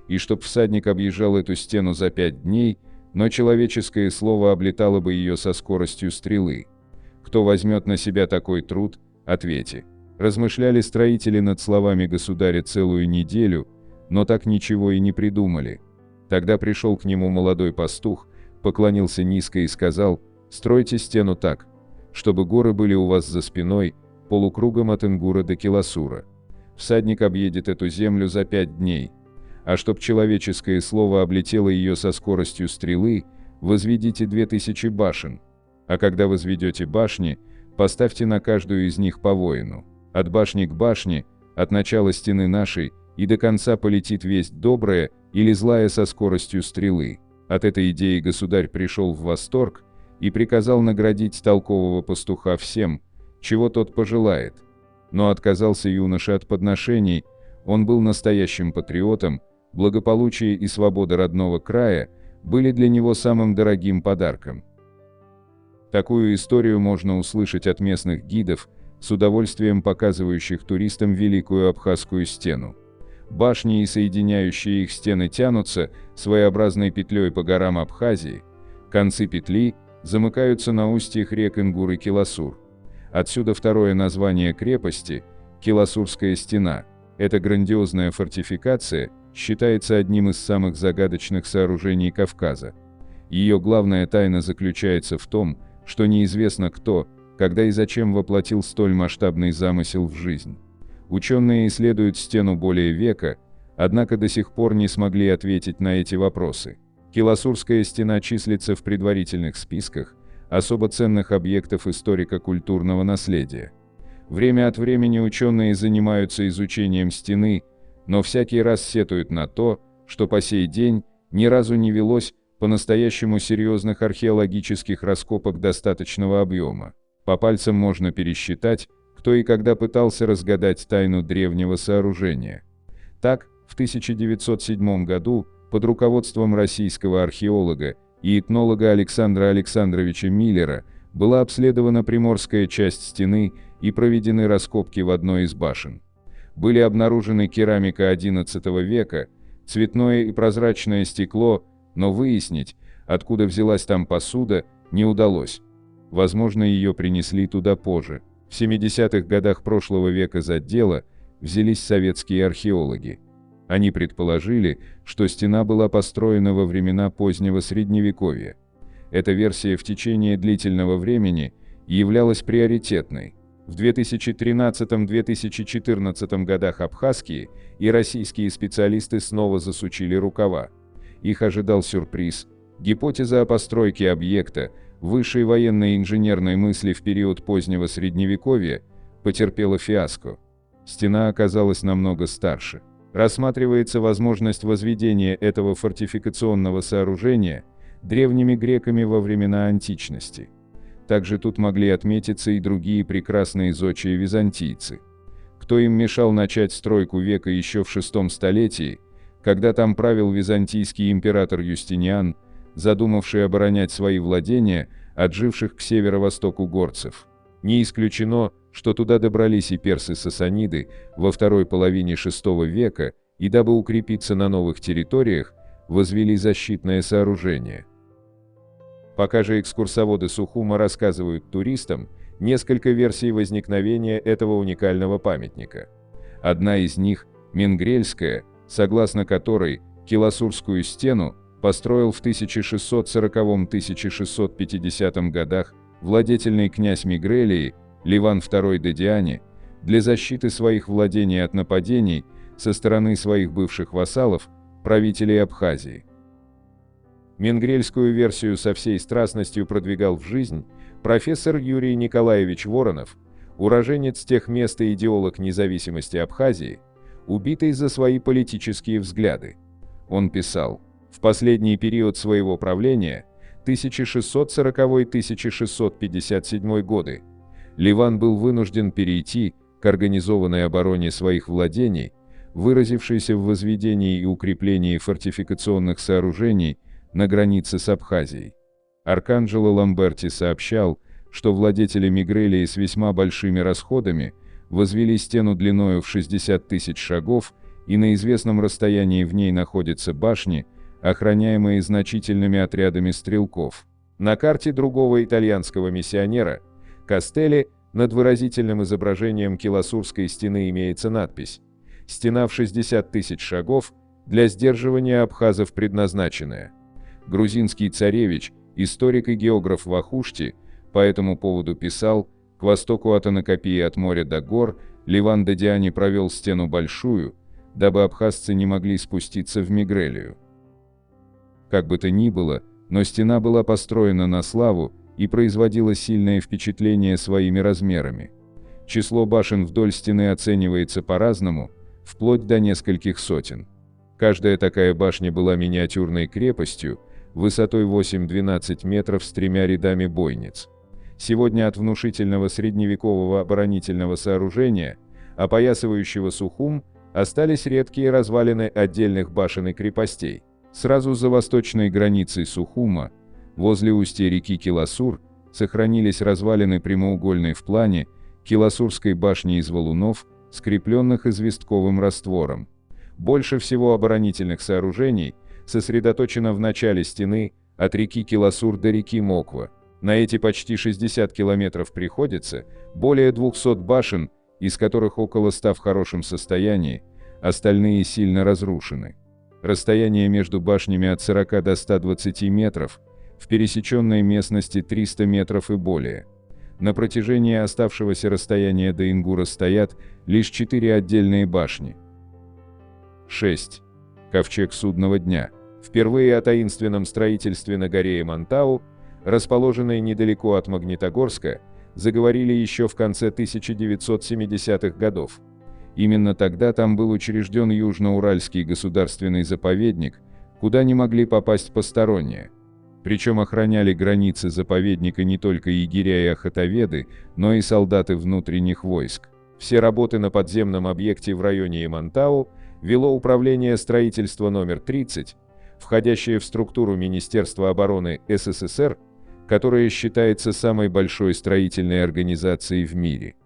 И чтоб всадник объезжал эту стену за 5 дней, но человеческое слово облетало бы ее со скоростью стрелы. Кто возьмет на себя такой труд, ответе». Размышляли строители над словами государя целую неделю, но так ничего и не придумали. Тогда пришел к нему молодой пастух, поклонился низко и сказал: «Стройте стену так, чтобы горы были у вас за спиной, полукругом от Ингура до Киласура. Всадник объедет эту землю за 5 дней. А чтоб человеческое слово облетело ее со скоростью стрелы, возведите 2000 башен. А когда возведете башни, поставьте на каждую из них по воину. От башни к башне, от начала стены нашей, и до конца полетит весть добрая или злая со скоростью стрелы». От этой идеи государь пришел в восторг и приказал наградить толкового пастуха всем, чего тот пожелает. Но отказался юноша от подношений, он был настоящим патриотом, благополучие и свобода родного края были для него самым дорогим подарком. Такую историю можно услышать от местных гидов, с удовольствием показывающих туристам Великую Абхазскую стену. Башни и соединяющие их стены тянутся своеобразной петлей по горам Абхазии, концы петли замыкаются на устьях рек Ингур и Киласур. Отсюда второе название крепости – Киласурская стена. Эта грандиозная фортификация считается одним из самых загадочных сооружений Кавказа. Ее главная тайна заключается в том, что неизвестно кто, когда и зачем воплотил столь масштабный замысел в жизнь. Ученые исследуют стену более века, однако до сих пор не смогли ответить на эти вопросы. Киласурская стена числится в предварительных списках особо ценных объектов историко-культурного наследия. Время от времени ученые занимаются изучением стены, но всякий раз сетуют на то, что по сей день ни разу не велось по-настоящему серьезных археологических раскопок достаточного объема. По пальцам можно пересчитать, кто и когда пытался разгадать тайну древнего сооружения. Так, в 1907 году под руководством российского археолога и этнолога Александра Александровича Миллера была обследована приморская часть стены и проведены раскопки в одной из башен. Были обнаружены керамика XI века, цветное и прозрачное стекло, но выяснить, откуда взялась там посуда, не удалось. Возможно, ее принесли туда позже. В 70-х годах прошлого века за дело взялись советские археологи. Они предположили, что стена была построена во времена позднего Средневековья. Эта версия в течение длительного времени являлась приоритетной. В 2013-2014 годах абхазские и российские специалисты снова засучили рукава. Их ожидал сюрприз. Гипотеза о постройке объекта высшей военной инженерной мысли в период позднего Средневековья потерпела фиаско. Стена оказалась намного старше. Рассматривается возможность возведения этого фортификационного сооружения древними греками во времена античности. Также тут могли отметиться и другие прекрасные зодчие византийцы. Кто им мешал начать стройку века еще в VI столетии, когда там правил византийский император Юстиниан, задумавший оборонять свои владения от живших к северо-востоку горцев. Не исключено, что туда добрались и персы-сасаниды во второй половине VI века и, дабы укрепиться на новых территориях, возвели защитное сооружение. Пока же экскурсоводы Сухума рассказывают туристам несколько версий возникновения этого уникального памятника. Одна из них – Менгрельская, согласно которой Киласурскую стену построил в 1640-1650 годах владетельный князь Мигрелии Ливан II Дедиани для защиты своих владений от нападений со стороны своих бывших вассалов, правителей Абхазии. Менгрельскую версию со всей страстностью продвигал в жизнь профессор Юрий Николаевич Воронов, уроженец тех мест и идеолог независимости Абхазии, убитый за свои политические взгляды. Он писал: в последний период своего правления, 1640-1657 годы, Ливан был вынужден перейти к организованной обороне своих владений, выразившейся в возведении и укреплении фортификационных сооружений на границе с Абхазией. Арканджело Ламберти сообщал, что владетели Мигрелии с весьма большими расходами возвели стену длиною в 60 тысяч шагов, и на известном расстоянии в ней находятся башни, охраняемые значительными отрядами стрелков. На карте другого итальянского миссионера, Кастелли, над выразительным изображением Киласурской стены имеется надпись: «Стена в 60 тысяч шагов, для сдерживания абхазов предназначенная». Грузинский царевич, историк и географ Вахушти, по этому поводу писал: к востоку от Анакапии от моря до гор Ливан Дедиани провел стену большую, дабы абхазцы не могли спуститься в Мигрелию. Как бы то ни было, но стена была построена на славу и производила сильное впечатление своими размерами. Число башен вдоль стены оценивается по-разному, вплоть до нескольких сотен. Каждая такая башня была миниатюрной крепостью, высотой 8-12 метров с 3 рядами бойниц. Сегодня от внушительного средневекового оборонительного сооружения, опоясывающего Сухум, остались редкие развалины отдельных башен и крепостей. Сразу за восточной границей Сухума, возле устья реки Киласур, сохранились развалины прямоугольной в плане Киласурской башни из валунов, скрепленных известковым раствором. Больше всего оборонительных сооружений сосредоточено в начале стены от реки Киласур до реки Моква. На эти почти 60 километров приходится более 200 башен, из которых около 100 в хорошем состоянии, остальные сильно разрушены. Расстояние между башнями от 40 до 120 метров, в пересеченной местности 300 метров и более. На протяжении оставшегося расстояния до Ингура стоят лишь 4 отдельные башни. 6. Ковчег судного дня. Впервые о таинственном строительстве на горе Имантау, расположенной недалеко от Магнитогорска, заговорили еще в конце 1970-х годов. Именно тогда там был учрежден Южно-Уральский государственный заповедник, куда не могли попасть посторонние. Причем охраняли границы заповедника не только егеря и охотоведы, но и солдаты внутренних войск. Все работы на подземном объекте в районе Имантау вело Управление строительства номер 30, входящее в структуру Министерства обороны СССР, которое считается самой большой строительной организацией в мире.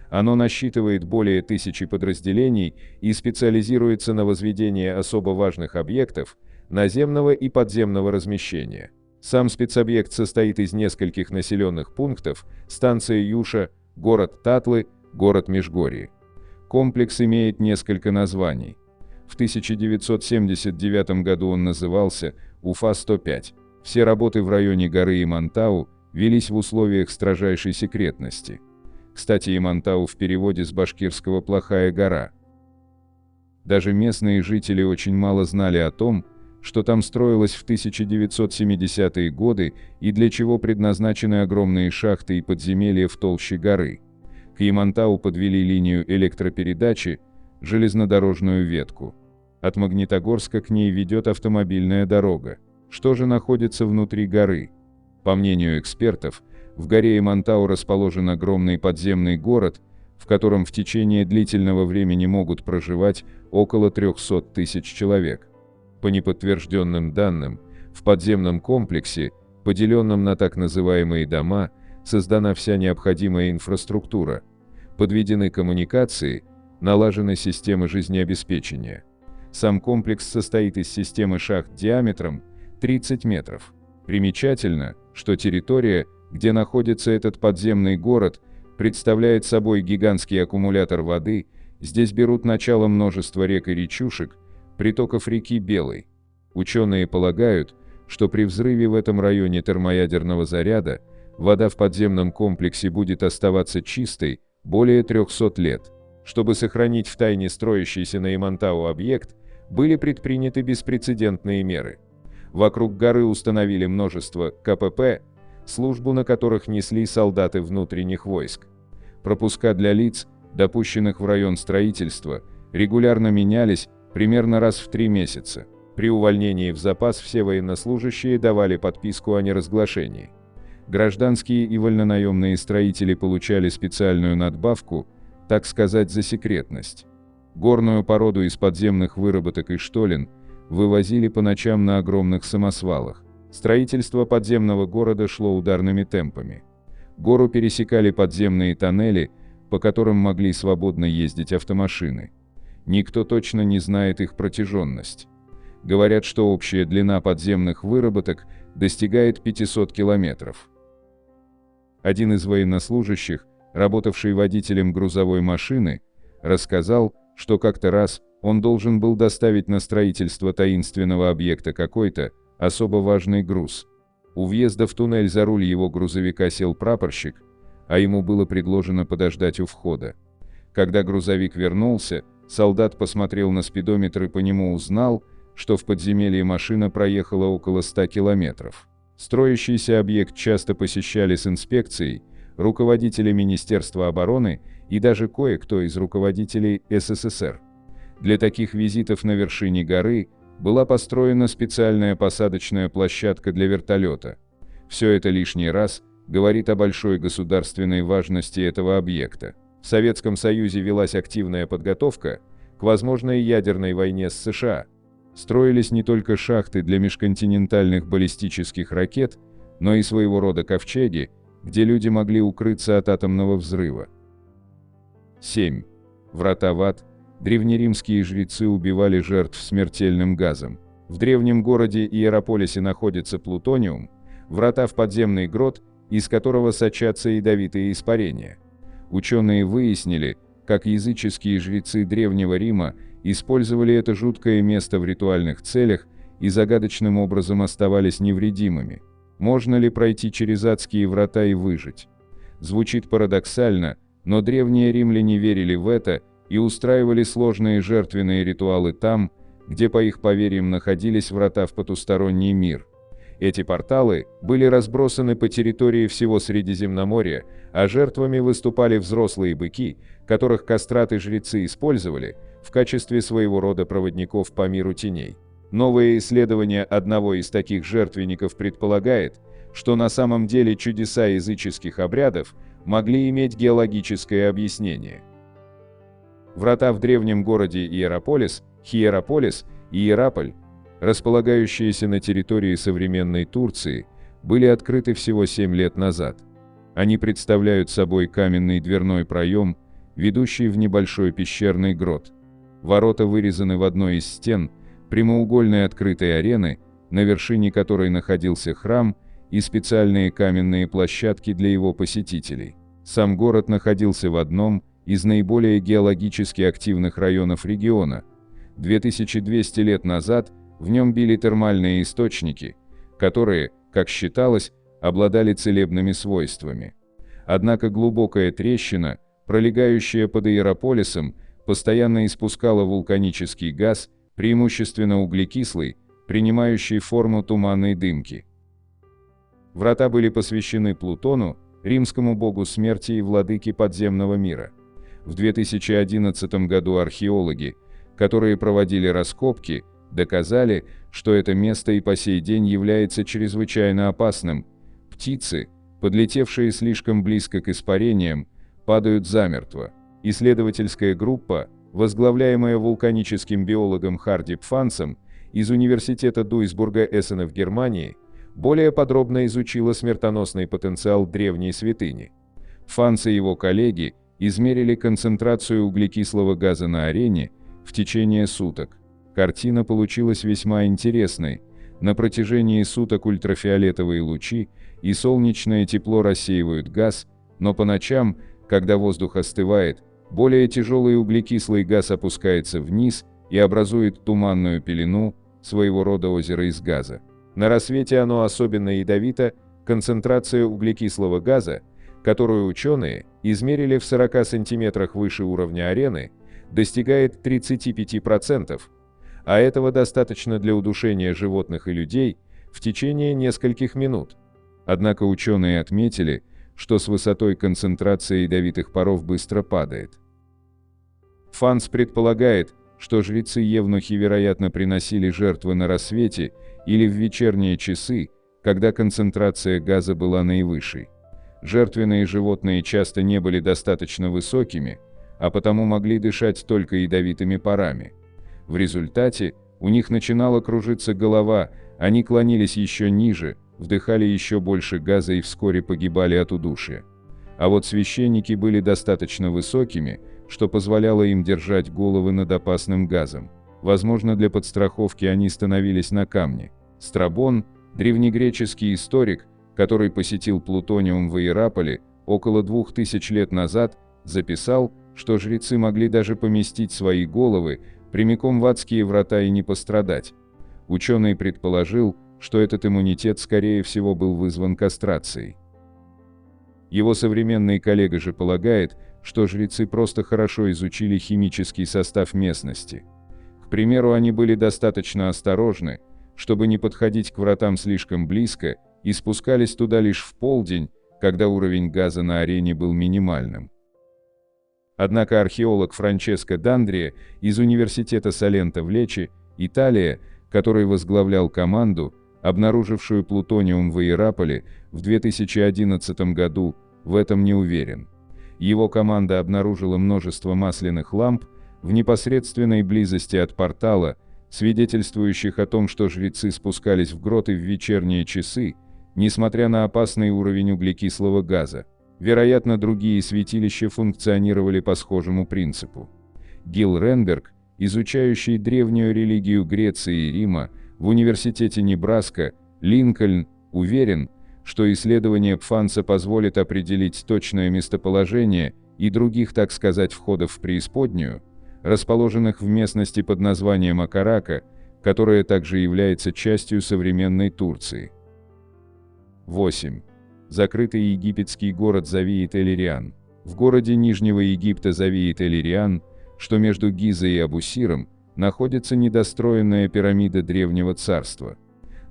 Оно насчитывает более 1000 подразделений и специализируется на возведении особо важных объектов наземного и подземного размещения. Сам спецобъект состоит из нескольких населенных пунктов: станция Юша, город Татлы, город Межгорье. Комплекс имеет несколько названий. В 1979 году он назывался Уфа-105. Все работы в районе горы Имантау велись в условиях строжайшей секретности. Кстати, Имантау в переводе с башкирского «плохая гора». Даже местные жители очень мало знали о том, что там строилось в 1970-е годы и для чего предназначены огромные шахты и подземелья в толще горы. К Имантау подвели линию электропередачи, железнодорожную ветку. От Магнитогорска к ней ведет автомобильная дорога. Что же находится внутри горы? По мнению экспертов, в горе Имантау расположен огромный подземный город, в котором в течение длительного времени могут проживать около 300 тысяч человек. По неподтвержденным данным, в подземном комплексе, поделенном на так называемые дома, создана вся необходимая инфраструктура, подведены коммуникации, налажены системы жизнеобеспечения. Сам комплекс состоит из системы шахт диаметром 30 метров. Примечательно, что территория, где находится этот подземный город, представляет собой гигантский аккумулятор воды. Здесь берут начало множество рек и речушек, притоков реки Белой. Ученые полагают, что при взрыве в этом районе термоядерного заряда вода в подземном комплексе будет оставаться чистой более 300 лет. Чтобы сохранить в тайне строящийся на Имантау объект, были предприняты беспрецедентные меры. Вокруг горы установили множество КПП, службу на которых несли солдаты внутренних войск. Пропуска для лиц, допущенных в район строительства, регулярно менялись примерно раз в 3 месяца. При увольнении в запас все военнослужащие давали подписку о неразглашении. Гражданские и вольнонаемные строители получали специальную надбавку, так сказать, за секретность. Горную породу из подземных выработок и штолен вывозили по ночам на огромных самосвалах. Строительство подземного города шло ударными темпами. Гору пересекали подземные тоннели, по которым могли свободно ездить автомашины. Никто точно не знает их протяженность. Говорят, что общая длина подземных выработок достигает 500 километров. Один из военнослужащих, работавший водителем грузовой машины, рассказал, что как-то раз он должен был доставить на строительство таинственного объекта какой-то особо важный груз. У въезда в туннель за руль его грузовика сел прапорщик, а ему было предложено подождать у входа. Когда грузовик вернулся, солдат посмотрел на спидометр и по нему узнал, что в подземелье машина проехала около 100 километров. Строящийся объект часто посещали с инспекцией руководители Министерства обороны и даже кое-кто из руководителей СССР. Для таких визитов на вершине горы была построена специальная посадочная площадка для вертолета. Все это лишний раз говорит о большой государственной важности этого объекта. В Советском Союзе велась активная подготовка к возможной ядерной войне с США. Строились не только шахты для межконтинентальных баллистических ракет, но и своего рода ковчеги, где люди могли укрыться от атомного взрыва. 7. Врата в ад. Древнеримские жрецы убивали жертв смертельным газом. В древнем городе Иераполисе находится плутониум, врата в подземный грот, из которого сочатся ядовитые испарения. Ученые выяснили, как языческие жрецы Древнего Рима использовали это жуткое место в ритуальных целях и загадочным образом оставались невредимыми. Можно ли пройти через адские врата и выжить? Звучит парадоксально, но древние римляне верили в это и устраивали сложные жертвенные ритуалы там, где по их поверьям находились врата в потусторонний мир. Эти порталы были разбросаны по территории всего Средиземноморья, а жертвами выступали взрослые быки, которых кастраты-жрецы использовали в качестве своего рода проводников по миру теней. Новое исследование одного из таких жертвенников предполагает, что на самом деле чудеса языческих обрядов могли иметь геологическое объяснение. Врата в древнем городе Иераполис, Хиераполис и Иераполь, располагающиеся на территории современной Турции, были открыты всего 7 лет назад. Они представляют собой каменный дверной проем, ведущий в небольшой пещерный грот. Ворота вырезаны в одной из стен прямоугольной открытой арены, на вершине которой находился храм, и специальные каменные площадки для его посетителей. Сам город находился в одном из наиболее геологически активных районов региона. 2200 лет назад в нем били термальные источники, которые, как считалось, обладали целебными свойствами. Однако глубокая трещина, пролегающая под Иераполисом, постоянно испускала вулканический газ, преимущественно углекислый, принимающий форму туманной дымки. Врата были посвящены Плутону, римскому богу смерти и владыке подземного мира. В 2011 году археологи, которые проводили раскопки, доказали, что это место и по сей день является чрезвычайно опасным. Птицы, подлетевшие слишком близко к испарениям, падают замертво. Исследовательская группа, возглавляемая вулканическим биологом Харди Пфансом из Университета Дуйсбурга-Эссена в Германии, более подробно изучила смертоносный потенциал древней святыни. Пфанс и его коллеги измерили концентрацию углекислого газа на арене в течение суток. Картина получилась весьма интересной. На протяжении суток ультрафиолетовые лучи и солнечное тепло рассеивают газ, но по ночам, когда воздух остывает, более тяжелый углекислый газ опускается вниз и образует туманную пелену, своего рода озеро из газа. На рассвете оно особенно ядовито, концентрация углекислого газа, которую ученые измерили в 40 сантиметрах выше уровня арены, достигает 35%, а этого достаточно для удушения животных и людей в течение нескольких минут. Однако ученые отметили, что с высотой концентрация ядовитых паров быстро падает. Пфанс предполагает, что жрецы-евнухи, вероятно, приносили жертвы на рассвете или в вечерние часы, когда концентрация газа была наивысшей. Жертвенные животные часто не были достаточно высокими, а потому могли дышать только ядовитыми парами. В результате у них начинала кружиться голова, они клонились еще ниже, вдыхали еще больше газа и вскоре погибали от удушья. А вот священники были достаточно высокими, что позволяло им держать головы над опасным газом. Возможно, для подстраховки они становились на камне. Страбон, древнегреческий историк, который посетил Плутониум в Иераполе около 2000 лет назад, записал, что жрецы могли даже поместить свои головы прямиком в адские врата и не пострадать. Ученый предположил, что этот иммунитет, скорее всего, был вызван кастрацией. Его современный коллега же полагает, что жрецы просто хорошо изучили химический состав местности. К примеру, они были достаточно осторожны, чтобы не подходить к вратам слишком близко, и спускались туда лишь в полдень, когда уровень газа на арене был минимальным. Однако археолог Франческо Дандрия из Университета Саленто в Лечи, Италия, который возглавлял команду, обнаружившую плутониум в Иераполе в 2011 году, в этом не уверен. Его команда обнаружила множество масляных ламп в непосредственной близости от портала, свидетельствующих о том, что жрецы спускались в гроты в вечерние часы, несмотря на опасный уровень углекислого газа. Вероятно, другие святилища функционировали по схожему принципу. Гил Ренберг, изучающий древнюю религию Греции и Рима в Университете Небраска, Линкольн, уверен, что исследование Пфанца позволит определить точное местоположение и других, так сказать, входов в преисподнюю, расположенных в местности под названием Акарака, которая также является частью современной Турции. 8. Закрытый египетский город Завиит-эль-Ириан. В городе Нижнего Египта Завиит-эль-Ириан, что между Гизой и Абусиром, находится недостроенная пирамида Древнего Царства.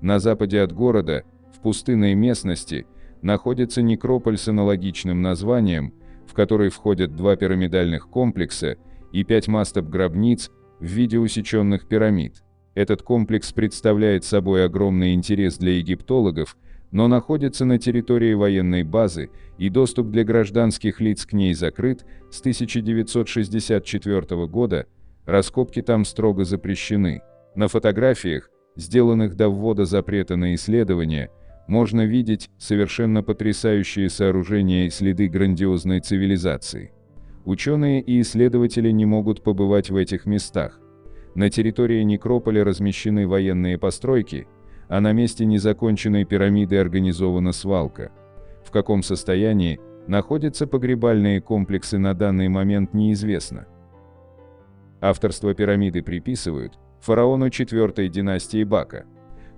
На западе от города, в пустынной местности, находится некрополь с аналогичным названием, в который входят 2 пирамидальных комплекса и 5 мастаб-гробниц в виде усеченных пирамид. Этот комплекс представляет собой огромный интерес для египтологов, но находится на территории военной базы, и доступ для гражданских лиц к ней закрыт с 1964 года, раскопки там строго запрещены. На фотографиях, сделанных до ввода запрета на исследование, можно видеть совершенно потрясающие сооружения и следы грандиозной цивилизации. Ученые и исследователи не могут побывать в этих местах. На территории некрополя размещены военные постройки, а на месте незаконченной пирамиды организована свалка. В каком состоянии находятся погребальные комплексы на данный момент неизвестно. Авторство пирамиды приписывают фараону 4-й династии Бака.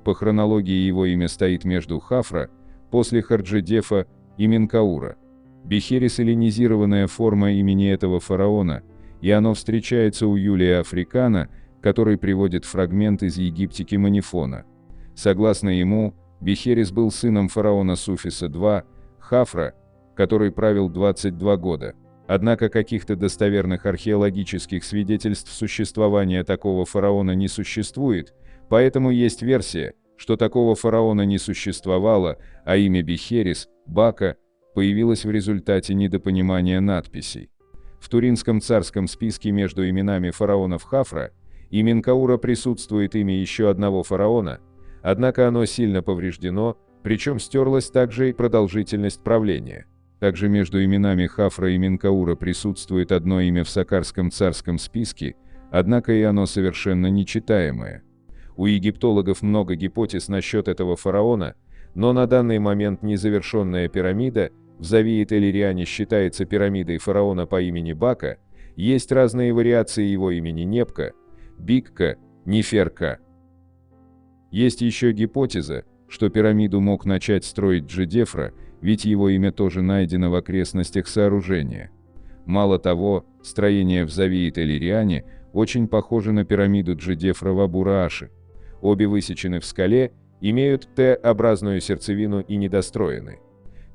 По хронологии его имя стоит между Хафра, после Харджедефа и Менкаура. Бехерис – эллинизированная форма имени этого фараона, и оно встречается у Юлия Африкана, который приводит фрагмент из Египтики Манифона. Согласно ему, Бехерис был сыном фараона Суфиса II, Хафра, который правил 22 года. Однако каких-то достоверных археологических свидетельств существования такого фараона не существует, поэтому есть версия, что такого фараона не существовало, а имя Бехерис, Бака, появилось в результате недопонимания надписей. В Туринском царском списке между именами фараонов Хафра и Менкаура присутствует имя еще одного фараона, однако оно сильно повреждено, причем стерлась также и продолжительность правления. Также между именами Хафра и Менкаура присутствует одно имя в Саккарском царском списке, однако и оно совершенно нечитаемое. У египтологов много гипотез насчет этого фараона, но на данный момент незавершенная пирамида в Завиит-эль-Ириане считается пирамидой фараона по имени Бака, есть разные вариации его имени Непка, Бикка, Неферка. Есть еще гипотеза, что пирамиду мог начать строить Джедефра, ведь его имя тоже найдено в окрестностях сооружения. Мало того, строение в Завиит-эль-Ириане очень похоже на пирамиду Джедефра в Абу-Рааше. Обе высечены в скале, имеют Т-образную сердцевину и недостроены.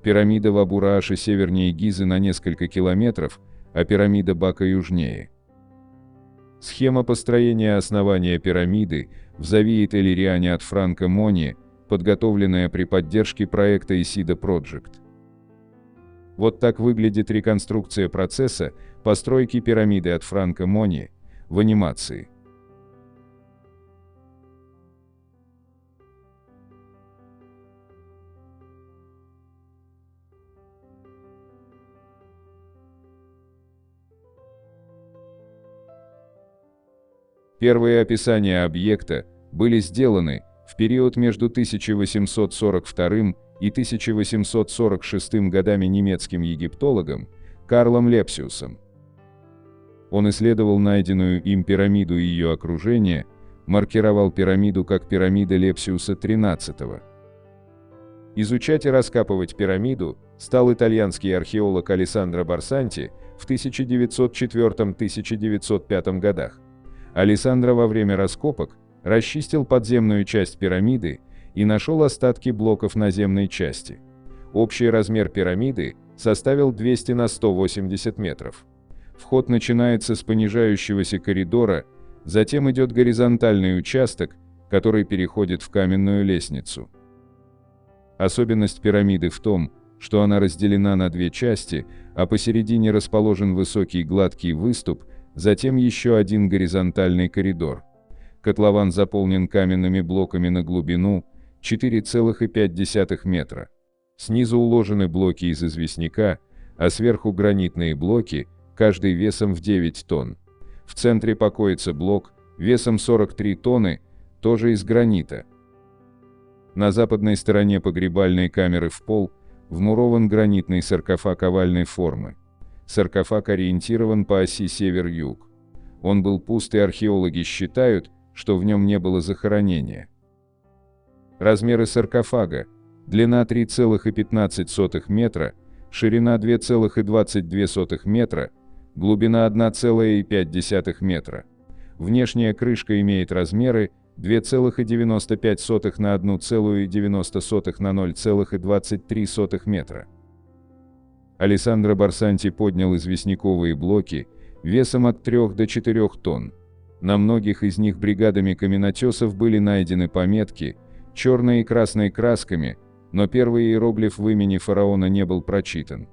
Пирамида в Абу-Рааше севернее Гизы на несколько километров, а пирамида Бака южнее. Схема построения основания пирамиды в Завиит-эль-Ириане от Франко Мони, подготовленная при поддержке проекта Isida Project. Вот так выглядит реконструкция процесса постройки пирамиды от Франко Мони в анимации. Первые описания объекта были сделаны в период между 1842 и 1846 годами немецким египтологом Карлом Лепсиусом. Он исследовал найденную им пирамиду и ее окружение, маркировал пирамиду как пирамида Лепсиуса XIII. Изучать и раскапывать пирамиду стал итальянский археолог Алессандро Барсанти в 1904-1905 годах. Алессандро во время раскопок расчистил подземную часть пирамиды и нашел остатки блоков наземной части. Общий размер пирамиды составил 200 на 180 метров. Вход начинается с понижающегося коридора, затем идет горизонтальный участок, который переходит в каменную лестницу. Особенность пирамиды в том, что она разделена на 2 части, а посередине расположен высокий гладкий выступ, затем еще один горизонтальный коридор. Котлован заполнен каменными блоками на глубину 4,5 метра. Снизу уложены блоки из известняка, а сверху гранитные блоки, каждый весом в 9 тонн. В центре покоится блок весом 43 тонны, тоже из гранита. На западной стороне погребальной камеры в пол вмурован гранитный саркофаг овальной формы. Саркофаг ориентирован по оси север-юг. Он был пуст, и археологи считают, что в нем не было захоронения. Размеры саркофага: длина 3,15 метра, ширина 2,22 метра, глубина 1,5 метра. Внешняя крышка имеет размеры 2,95 на 1,90 на 0,23 метра. Алессандро Барсанти поднял известняковые блоки весом от 3 до 4 тонн. На многих из них бригадами каменотесов были найдены пометки черной и красной красками, но первый иероглиф в имени фараона не был прочитан.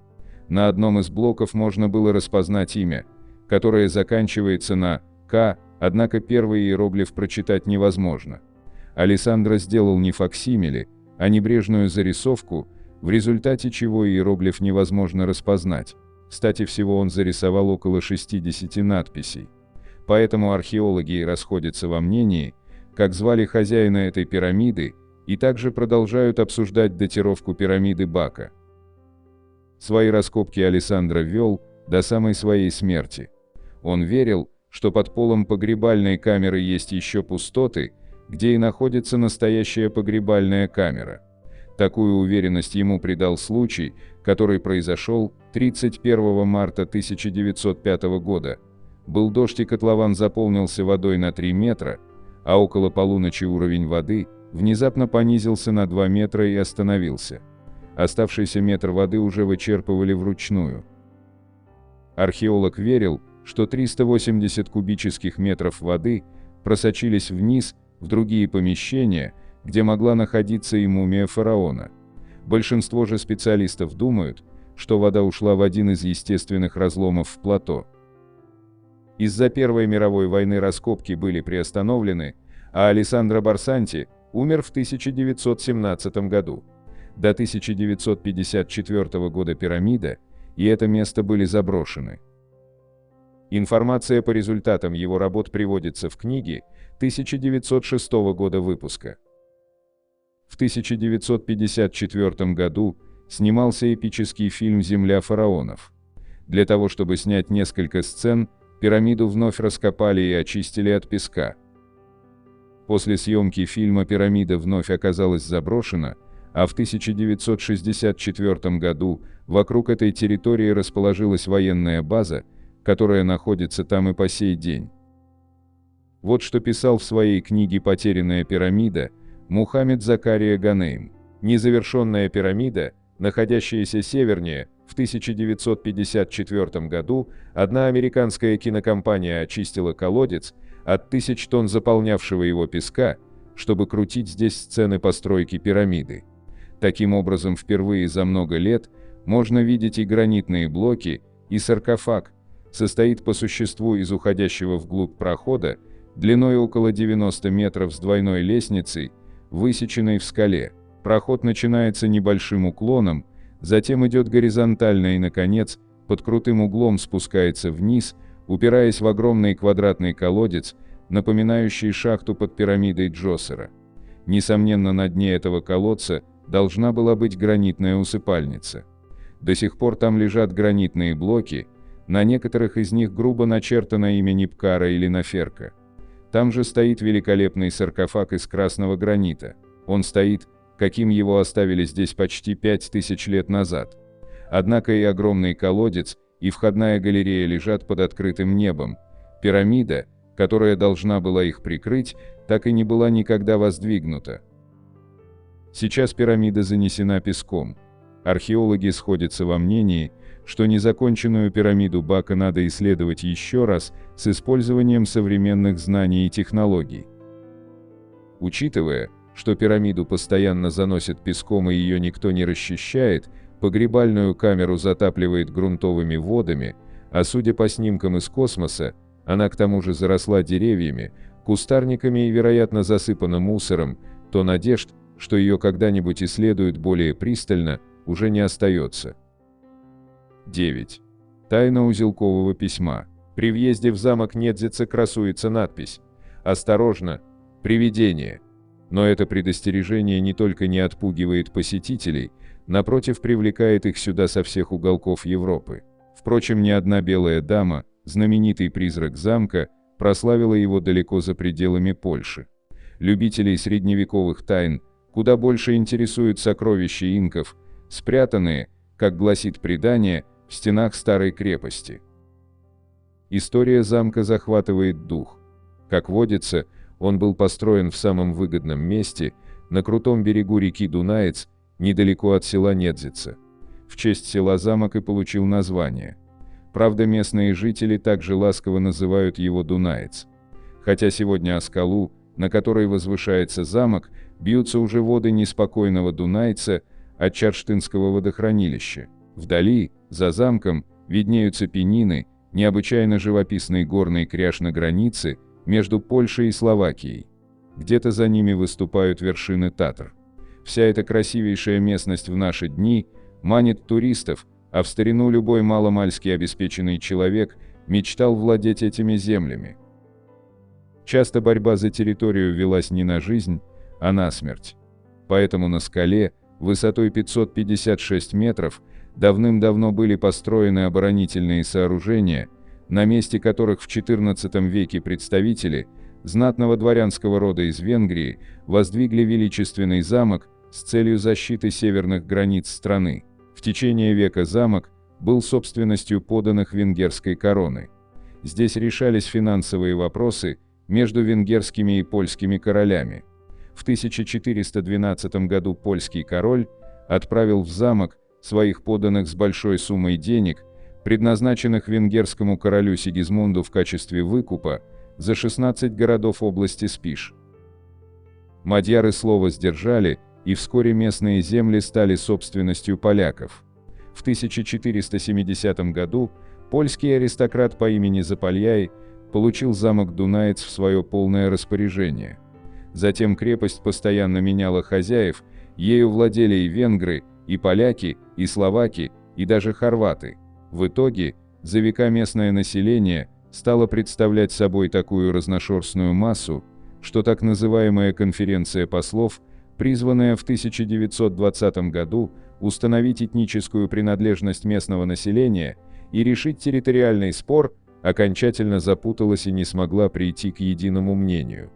На одном из блоков можно было распознать имя, которое заканчивается на «К», однако первый иероглиф прочитать невозможно. Алессандро сделал не факсимиле, а небрежную зарисовку, в результате чего иероглиф невозможно распознать. Кстати, всего он зарисовал около 60 надписей. Поэтому археологи и расходятся во мнении, как звали хозяина этой пирамиды, и также продолжают обсуждать датировку пирамиды Бака. Свои раскопки Алессандро вел до самой своей смерти. Он верил, что под полом погребальной камеры есть еще пустоты, где и находится настоящая погребальная камера. Такую уверенность ему придал случай, который произошел 31 марта 1905 года. Был дождь, и котлован заполнился водой на 3 метра, а около полуночи уровень воды внезапно понизился на 2 метра и остановился. Оставшийся метр воды уже вычерпывали вручную. Археолог верил, что 380 кубических метров воды просочились вниз в другие помещения, где могла находиться и мумия фараона. Большинство же специалистов думают, что вода ушла в один из естественных разломов в плато. Из-за Первой мировой войны раскопки были приостановлены, а Алессандро Барсанти умер в 1917 году. До 1954 года пирамида и это место были заброшены. Информация по результатам его работ приводится в книге 1906 года выпуска. В 1954 году снимался эпический фильм «Земля фараонов». Для того, чтобы снять несколько сцен, пирамиду вновь раскопали и очистили от песка. После съемки фильма пирамида вновь оказалась заброшена, а в 1964 году вокруг этой территории расположилась военная база, которая находится там и по сей день. Вот что писал в своей книге «Потерянная пирамида» Мухаммед Закария Ганейм. Незавершенная пирамида, находящаяся севернее, в 1954 году одна американская кинокомпания очистила колодец от 1000 тонн заполнявшего его песка, чтобы крутить здесь сцены постройки пирамиды. Таким образом, впервые за много лет можно видеть и гранитные блоки, и саркофаг. Состоит по существу из уходящего вглубь прохода, длиной около 90 метров с двойной лестницей, высеченной в скале. Проход начинается небольшим уклоном, затем идет горизонтально и, наконец, под крутым углом спускается вниз, упираясь в огромный квадратный колодец, напоминающий шахту под пирамидой Джосера. Несомненно, на дне этого колодца должна была быть гранитная усыпальница. До сих пор там лежат гранитные блоки, на некоторых из них грубо начертано имя Нипкара или Наферка. Там же стоит великолепный саркофаг из красного гранита. Он стоит, каким его оставили здесь почти 5000 лет назад. Однако и огромный колодец, и входная галерея лежат под открытым небом. Пирамида, которая должна была их прикрыть, так и не была никогда воздвигнута. Сейчас пирамида занесена песком. Археологи сходятся во мнении, что незаконченную пирамиду Бака надо исследовать еще раз с использованием современных знаний и технологий. Учитывая, что пирамиду постоянно заносят песком и ее никто не расчищает, погребальную камеру затапливает грунтовыми водами, а судя по снимкам из космоса, она к тому же заросла деревьями, кустарниками и, вероятно, засыпана мусором, то надежд, что ее когда-нибудь исследуют более пристально, уже не остается. 9. Тайна узелкового письма. При въезде в замок Недзице красуется надпись: «Осторожно! Привидение!». Но это предостережение не только не отпугивает посетителей, напротив, привлекает их сюда со всех уголков Европы. Впрочем, ни одна белая дама, знаменитый призрак замка, прославила его далеко за пределами Польши. Любителей средневековых тайн куда больше интересуют сокровища инков, спрятанные, как гласит предание, в стенах старой крепости. История замка захватывает дух. Как водится, он был построен в самом выгодном месте, на крутом берегу реки Дунаец, недалеко от села Недзица. В честь села замок и получил название. Правда, местные жители также ласково называют его Дунаец. Хотя сегодня о скалу, на которой возвышается замок, бьются уже воды неспокойного Дунайца от Чарштынского водохранилища. Вдали, за замком, виднеются пенины, необычайно живописный горный кряж на границе между Польшей и Словакией. Где-то за ними выступают вершины Татр. Вся эта красивейшая местность в наши дни манит туристов, а в старину любой маломальски обеспеченный человек мечтал владеть этими землями. Часто борьба за территорию велась не на жизнь, а на смерть. Поэтому на скале, высотой 556 метров, давным-давно были построены оборонительные сооружения, на месте которых в XIV веке представители знатного дворянского рода из Венгрии воздвигли величественный замок с целью защиты северных границ страны. В течение века замок был собственностью подданных венгерской короны. Здесь решались финансовые вопросы между венгерскими и польскими королями. В 1412 году польский король отправил в замок своих подданных с большой суммой денег, предназначенных венгерскому королю Сигизмунду в качестве выкупа за 16 городов области Спиш. Мадьяры слово сдержали, и вскоре местные земли стали собственностью поляков. В 1470 году польский аристократ по имени Запальяй получил замок Дунаец в свое полное распоряжение. Затем крепость постоянно меняла хозяев, ею владели и венгры, и поляки, и словаки, и даже хорваты. В итоге, за века местное население стало представлять собой такую разношерстную массу, что так называемая конференция послов, призванная в 1920 году установить этническую принадлежность местного населения и решить территориальный спор, окончательно запуталась и не смогла прийти к единому мнению.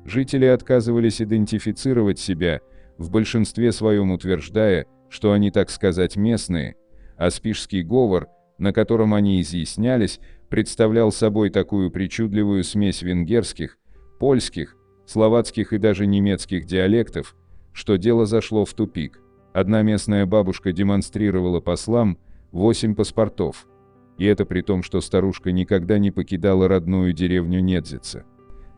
Жители отказывались идентифицировать себя, в большинстве своем утверждая, что они, так сказать, местные, а спишский говор, на котором они изъяснялись, представлял собой такую причудливую смесь венгерских, польских, словацких и даже немецких диалектов, что дело зашло в тупик. Одна местная бабушка демонстрировала послам 8 паспортов. И это при том, что старушка никогда не покидала родную деревню Недзица.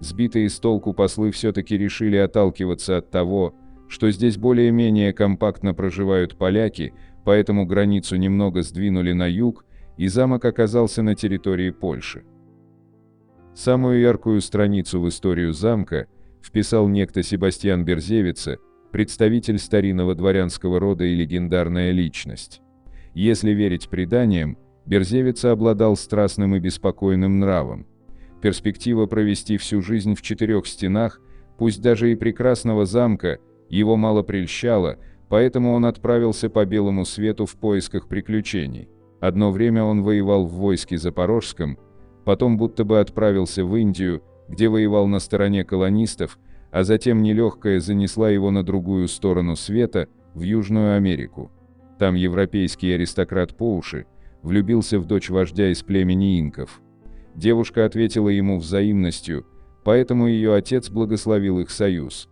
Сбитые с толку послы все-таки решили отталкиваться от того, что здесь более-менее компактно проживают поляки, поэтому границу немного сдвинули на юг, и замок оказался на территории Польши. Самую яркую страницу в историю замка вписал некто Себастьян Берзевица, представитель старинного дворянского рода и легендарная личность. Если верить преданиям, Берзевица обладал страстным и беспокойным нравом. Перспектива провести всю жизнь в 4 стенах, пусть даже и прекрасного замка, его мало прельщала, поэтому он отправился по белому свету в поисках приключений. Одно время он воевал в войске Запорожском, потом будто бы отправился в Индию, где воевал на стороне колонистов, а затем нелегкая занесла его на другую сторону света, в Южную Америку. Там европейский аристократ по уши влюбился в дочь вождя из племени инков. Девушка ответила ему взаимностью, поэтому ее отец благословил их союз.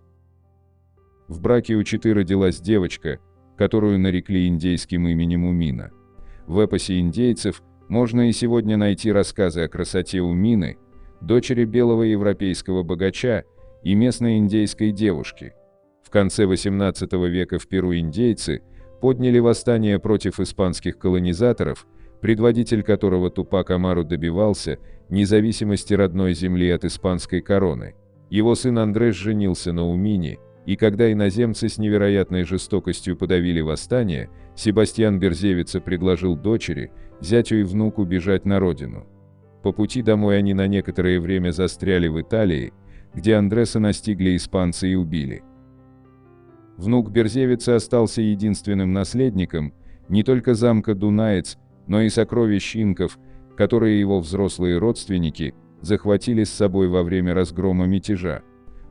В браке у Читы родилась девочка, которую нарекли индейским именем Умина. В эпосе индейцев можно и сегодня найти рассказы о красоте Умины, дочери белого европейского богача и местной индейской девушки. В конце XVIII века в Перу индейцы подняли восстание против испанских колонизаторов, предводитель которого Тупак Амару добивался независимости родной земли от испанской короны. Его сын Андрес женился на Умине, и когда иноземцы с невероятной жестокостью подавили восстание, Себастьян Берзевица предложил дочери, зятю и внуку бежать на родину. По пути домой они на некоторое время застряли в Италии, где Андреса настигли испанцы и убили. Внук Берзевица остался единственным наследником не только замка Дунаец, но и сокровищ инков, которые его взрослые родственники захватили с собой во время разгрома мятежа.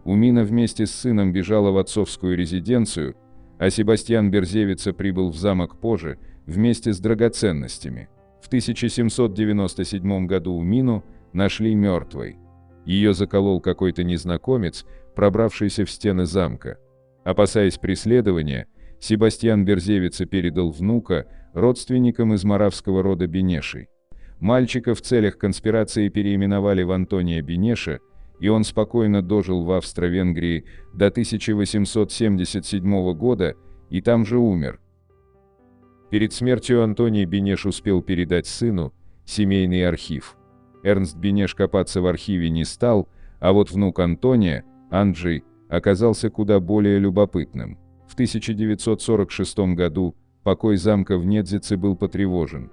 Умина вместе с сыном бежала в отцовскую резиденцию, а Себастьян Берзевица прибыл в замок позже вместе с драгоценностями. В 1797 году Умину нашли мертвой. Ее заколол какой-то незнакомец, пробравшийся в стены замка. Опасаясь преследования, Себастьян Берзевица передал внука родственникам из моравского рода Бенешей. Мальчика в целях конспирации переименовали в Антония Бенеша, и он спокойно дожил в Австро-Венгрии до 1877 года и там же умер. Перед смертью Антоний Бенеш успел передать сыну семейный архив. Эрнст Бенеш копаться в архиве не стал, а вот внук Антония, Анджей, оказался куда более любопытным. В 1946 году покой замка в Недзице был потревожен.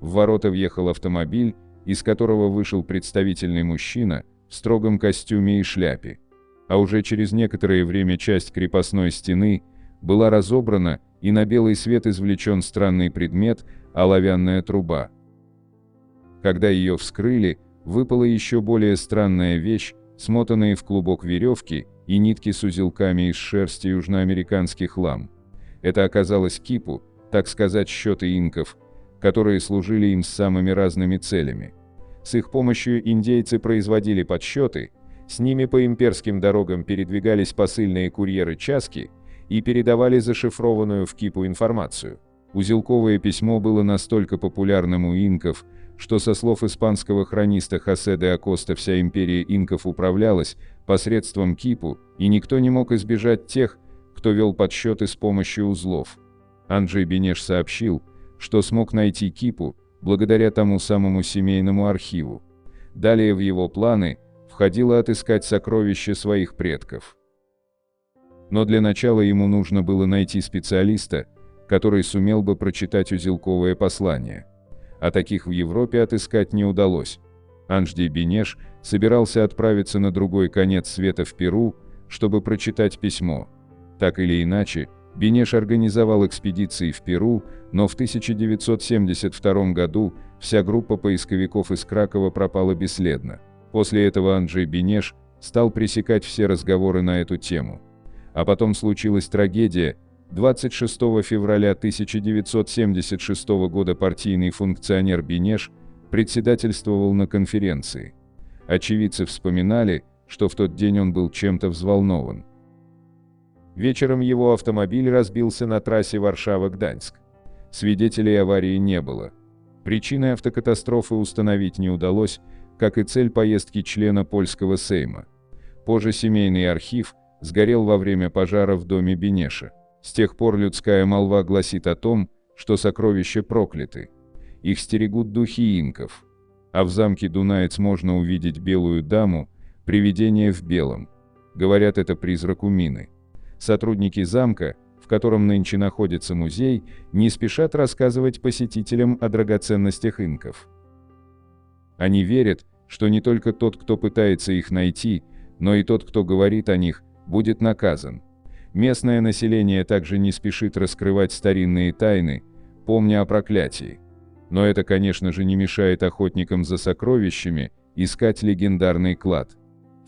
В ворота въехал автомобиль, из которого вышел представительный мужчина в строгом костюме и шляпе. А уже через некоторое время часть крепостной стены была разобрана, и на белый свет извлечен странный предмет – оловянная труба. Когда ее вскрыли, выпала еще более странная вещь, смотанные в клубок веревки и нитки с узелками из шерсти южноамериканских лам. Это оказалось кипу, так сказать, счеты инков, которые служили им с самыми разными целями. С их помощью индейцы производили подсчеты, с ними по имперским дорогам передвигались посыльные курьеры Часки и передавали зашифрованную в кипу информацию. Узелковое письмо было настолько популярным у инков, что со слов испанского хрониста Хосе де Акоста вся империя инков управлялась посредством кипу, и никто не мог избежать тех, кто вел подсчеты с помощью узлов. Анджей Бенеш сообщил, что смог найти кипу благодаря тому самому семейному архиву. Далее в его планы входило отыскать сокровища своих предков. Но для начала ему нужно было найти специалиста, который сумел бы прочитать узелковое послание. А таких в Европе отыскать не удалось. Анджей Бенеш собирался отправиться на другой конец света в Перу, чтобы прочитать письмо. Так или иначе, Бенеш организовал экспедиции в Перу, но в 1972 году вся группа поисковиков из Кракова пропала бесследно. После этого Анджей Бенеш стал пресекать все разговоры на эту тему. А потом случилась трагедия. 26 февраля 1976 года партийный функционер Бенеш председательствовал на конференции. Очевидцы вспоминали, что в тот день он был чем-то взволнован. Вечером его автомобиль разбился на трассе Варшава-Гданьск. Свидетелей аварии не было. Причины автокатастрофы установить не удалось, как и цель поездки члена польского Сейма. Позже семейный архив сгорел во время пожара в доме Бенеша. С тех пор людская молва гласит о том, что сокровища прокляты. Их стерегут духи инков. А в замке Дунаец можно увидеть белую даму, привидение в белом. Говорят, это призрак Умины. Сотрудники замка, в котором нынче находится музей, не спешат рассказывать посетителям о драгоценностях инков. Они верят, что не только тот, кто пытается их найти, но и тот, кто говорит о них, будет наказан. Местное население также не спешит раскрывать старинные тайны, помня о проклятии. Но это, конечно же, не мешает охотникам за сокровищами искать легендарный клад.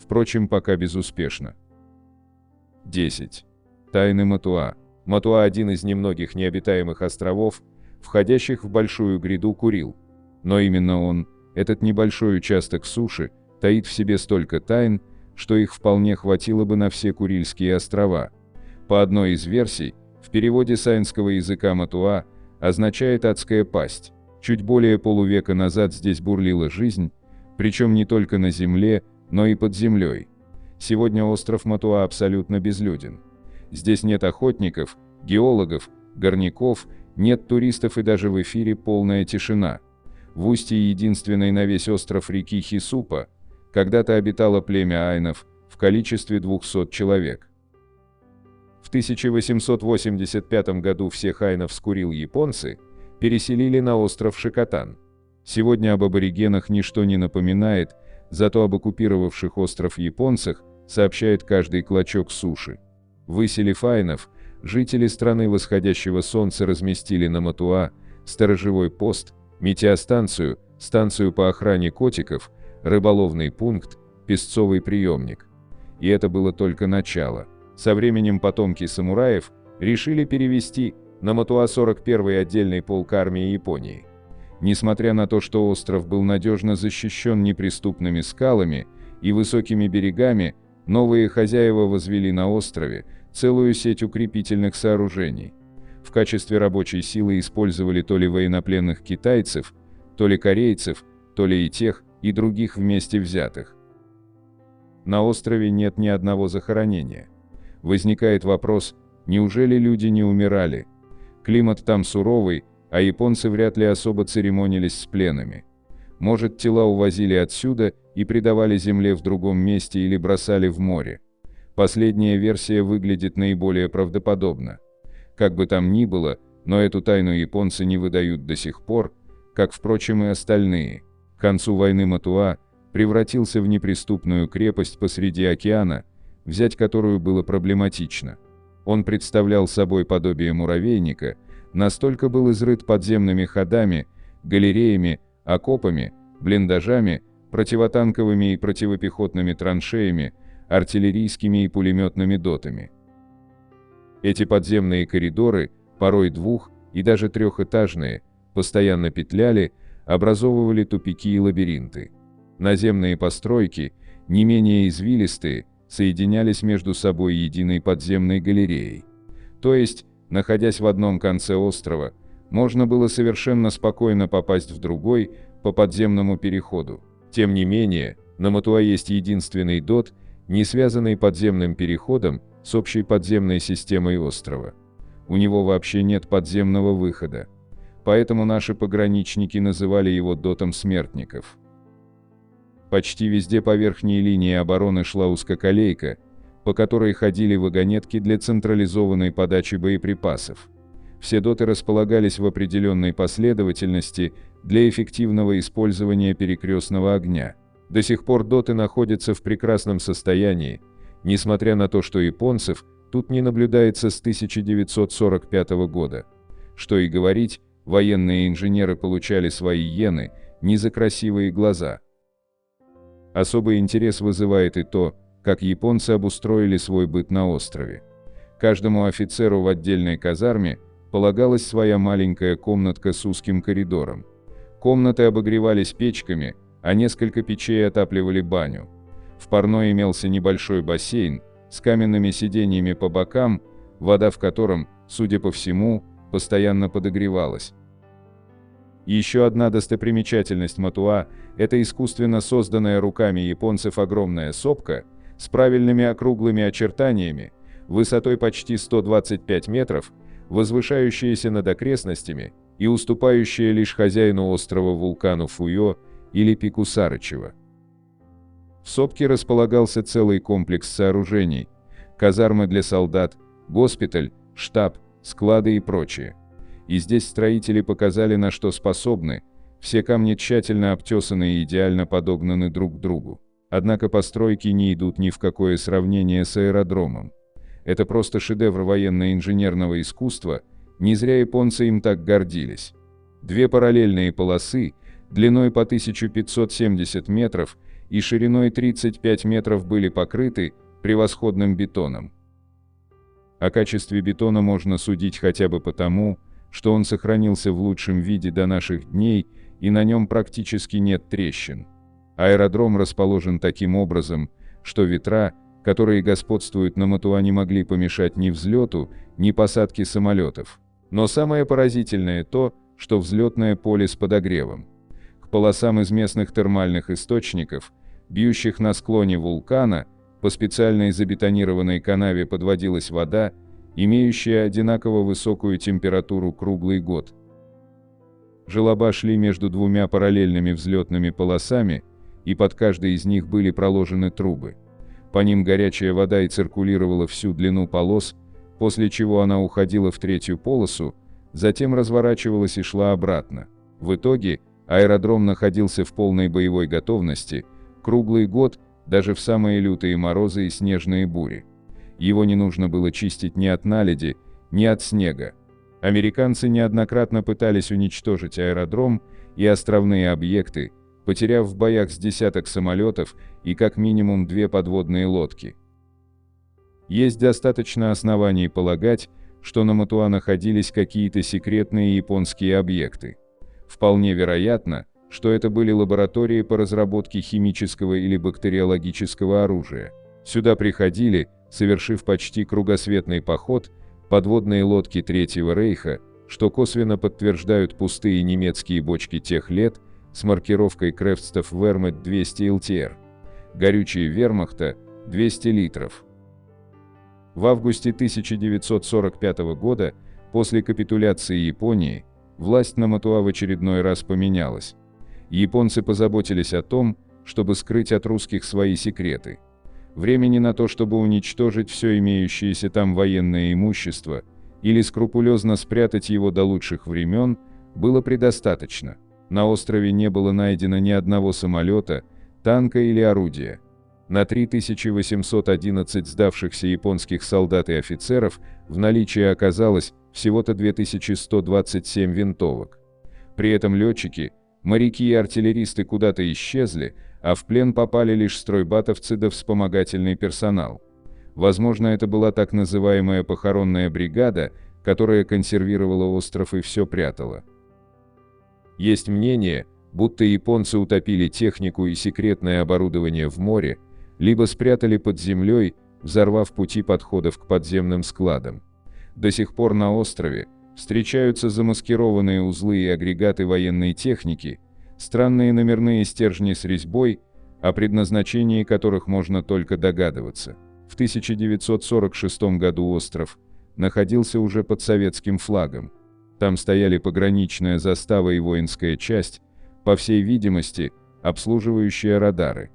Впрочем, пока безуспешно. 10. Тайны Матуа. Матуа – один из немногих необитаемых островов, входящих в Большую гряду Курил. Но именно он, этот небольшой участок суши, таит в себе столько тайн, что их вполне хватило бы на все Курильские острова. По одной из версий, в переводе с айнского языка Матуа означает «адская пасть». Чуть более полувека назад здесь бурлила жизнь, причем не только на земле, но и под землей. Сегодня остров Матуа абсолютно безлюден. Здесь нет охотников, геологов, горняков, нет туристов и даже в эфире полная тишина. В устье единственной на весь остров реки Хисупа когда-то обитало племя айнов в количестве 200 человек. В 1885 году всех айнов с Курил японцы переселили на остров Шикотан. Сегодня об аборигенах ничто не напоминает, зато об оккупировавших остров японцах сообщает каждый клочок суши. В выселе Файнов жители страны восходящего солнца разместили на Матуа сторожевой пост, метеостанцию, станцию по охране котиков, рыболовный пункт, песцовый приемник. И это было только начало. Со временем потомки самураев решили перевести на Матуа 41-й отдельный полк армии Японии. Несмотря на то, что остров был надежно защищен неприступными скалами и высокими берегами, новые хозяева возвели на острове целую сеть укрепительных сооружений. В качестве рабочей силы использовали то ли военнопленных китайцев, то ли корейцев, то ли и тех, и других вместе взятых. На острове нет ни одного захоронения. Возникает вопрос, неужели люди не умирали? Климат там суровый, а японцы вряд ли особо церемонились с пленными. Может, тела увозили отсюда и предавали земле в другом месте или бросали в море. Последняя версия выглядит наиболее правдоподобно. Как бы там ни было, но эту тайну японцы не выдают до сих пор, как, впрочем, и остальные. К концу войны Матуа превратился в неприступную крепость посреди океана, взять которую было проблематично. Он представлял собой подобие муравейника, настолько был изрыт подземными ходами, галереями, окопами, блиндажами, противотанковыми и противопехотными траншеями, артиллерийскими и пулеметными дотами. Эти подземные коридоры, порой двух- и даже трехэтажные, постоянно петляли, образовывали тупики и лабиринты. Наземные постройки, не менее извилистые, соединялись между собой единой подземной галереей. То есть, находясь в одном конце острова, можно было совершенно спокойно попасть в другой по подземному переходу. Тем не менее, на Матуа есть единственный дот, не связанный подземным переходом с общей подземной системой острова. У него вообще нет подземного выхода. Поэтому наши пограничники называли его дотом смертников. Почти везде по верхней линии обороны шла узкоколейка, по которой ходили вагонетки для централизованной подачи боеприпасов. Все доты располагались в определенной последовательности для эффективного использования перекрестного огня. До сих пор доты находятся в прекрасном состоянии, несмотря на то, что японцев тут не наблюдается с 1945 года. Что и говорить, военные инженеры получали свои йены не за красивые глаза. Особый интерес вызывает и то, как японцы обустроили свой быт на острове. Каждому офицеру в отдельной казарме полагалась своя маленькая комнатка с узким коридором. Комнаты обогревались печками, а несколько печей отапливали баню. В парной имелся небольшой бассейн с каменными сиденьями по бокам, вода в котором, судя по всему, постоянно подогревалась. Еще одна достопримечательность Матуа – это искусственно созданная руками японцев огромная сопка с правильными округлыми очертаниями, высотой почти 125 метров, возвышающаяся над окрестностями и уступающая лишь хозяину острова вулкану Фуйо или пику Сарычева. В сопке располагался целый комплекс сооружений – казармы для солдат, госпиталь, штаб, склады и прочее. И здесь строители показали, на что способны, все камни тщательно обтесаны и идеально подогнаны друг к другу. Однако постройки не идут ни в какое сравнение с аэродромом. Это просто шедевр военно-инженерного искусства, не зря японцы им так гордились. Две параллельные полосы, длиной по 1570 метров и шириной 35 метров были покрыты превосходным бетоном. О качестве бетона можно судить хотя бы потому, что он сохранился в лучшем виде до наших дней и на нем практически нет трещин. Аэродром расположен таким образом, что ветра, которые господствуют на Матуа, не могли помешать ни взлету, ни посадке самолетов. Но самое поразительное то, что взлетное поле с подогревом. К полосам из местных термальных источников, бьющих на склоне вулкана, по специальной забетонированной канаве подводилась вода, имеющая одинаково высокую температуру круглый год. Желоба шли между двумя параллельными взлетными полосами, и под каждой из них были проложены трубы. По ним горячая вода и циркулировала всю длину полос, после чего она уходила в третью полосу, затем разворачивалась и шла обратно. В итоге аэродром находился в полной боевой готовности круглый год даже в самые лютые морозы и снежные бури. Его не нужно было чистить ни от наледи, ни от снега. Американцы неоднократно пытались уничтожить аэродром и островные объекты, потеряв в боях с десяток самолетов и как минимум 2 подводные лодки. Есть достаточно оснований полагать, что на Матуа находились какие-то секретные японские объекты. Вполне вероятно, что это были лаборатории по разработке химического или бактериологического оружия. Сюда приходили, совершив почти кругосветный поход, подводные лодки Третьего Рейха, что косвенно подтверждают пустые немецкие бочки тех лет с маркировкой Крафтстофф Вермахт 200 ЛТР, горючее вермахта 200 литров. В августе 1945 года, после капитуляции Японии, власть на Матуа в очередной раз поменялась. Японцы позаботились о том, чтобы скрыть от русских свои секреты. Времени на то, чтобы уничтожить все имеющееся там военное имущество или скрупулезно спрятать его до лучших времен, было предостаточно. На острове не было найдено ни одного самолета, танка или орудия. На 3811 сдавшихся японских солдат и офицеров в наличии оказалось всего-то 2127 винтовок. При этом летчики, моряки и артиллеристы куда-то исчезли, а в плен попали лишь стройбатовцы да вспомогательный персонал. Возможно, это была так называемая похоронная бригада, которая консервировала остров и все прятала. Есть мнение, будто японцы утопили технику и секретное оборудование в море, либо спрятали под землей, взорвав пути подходов к подземным складам. До сих пор на острове встречаются замаскированные узлы и агрегаты военной техники, странные номерные стержни с резьбой, о предназначении которых можно только догадываться. В 1946 году остров находился уже под советским флагом. Там стояли пограничная застава и воинская часть, по всей видимости, обслуживающая радары.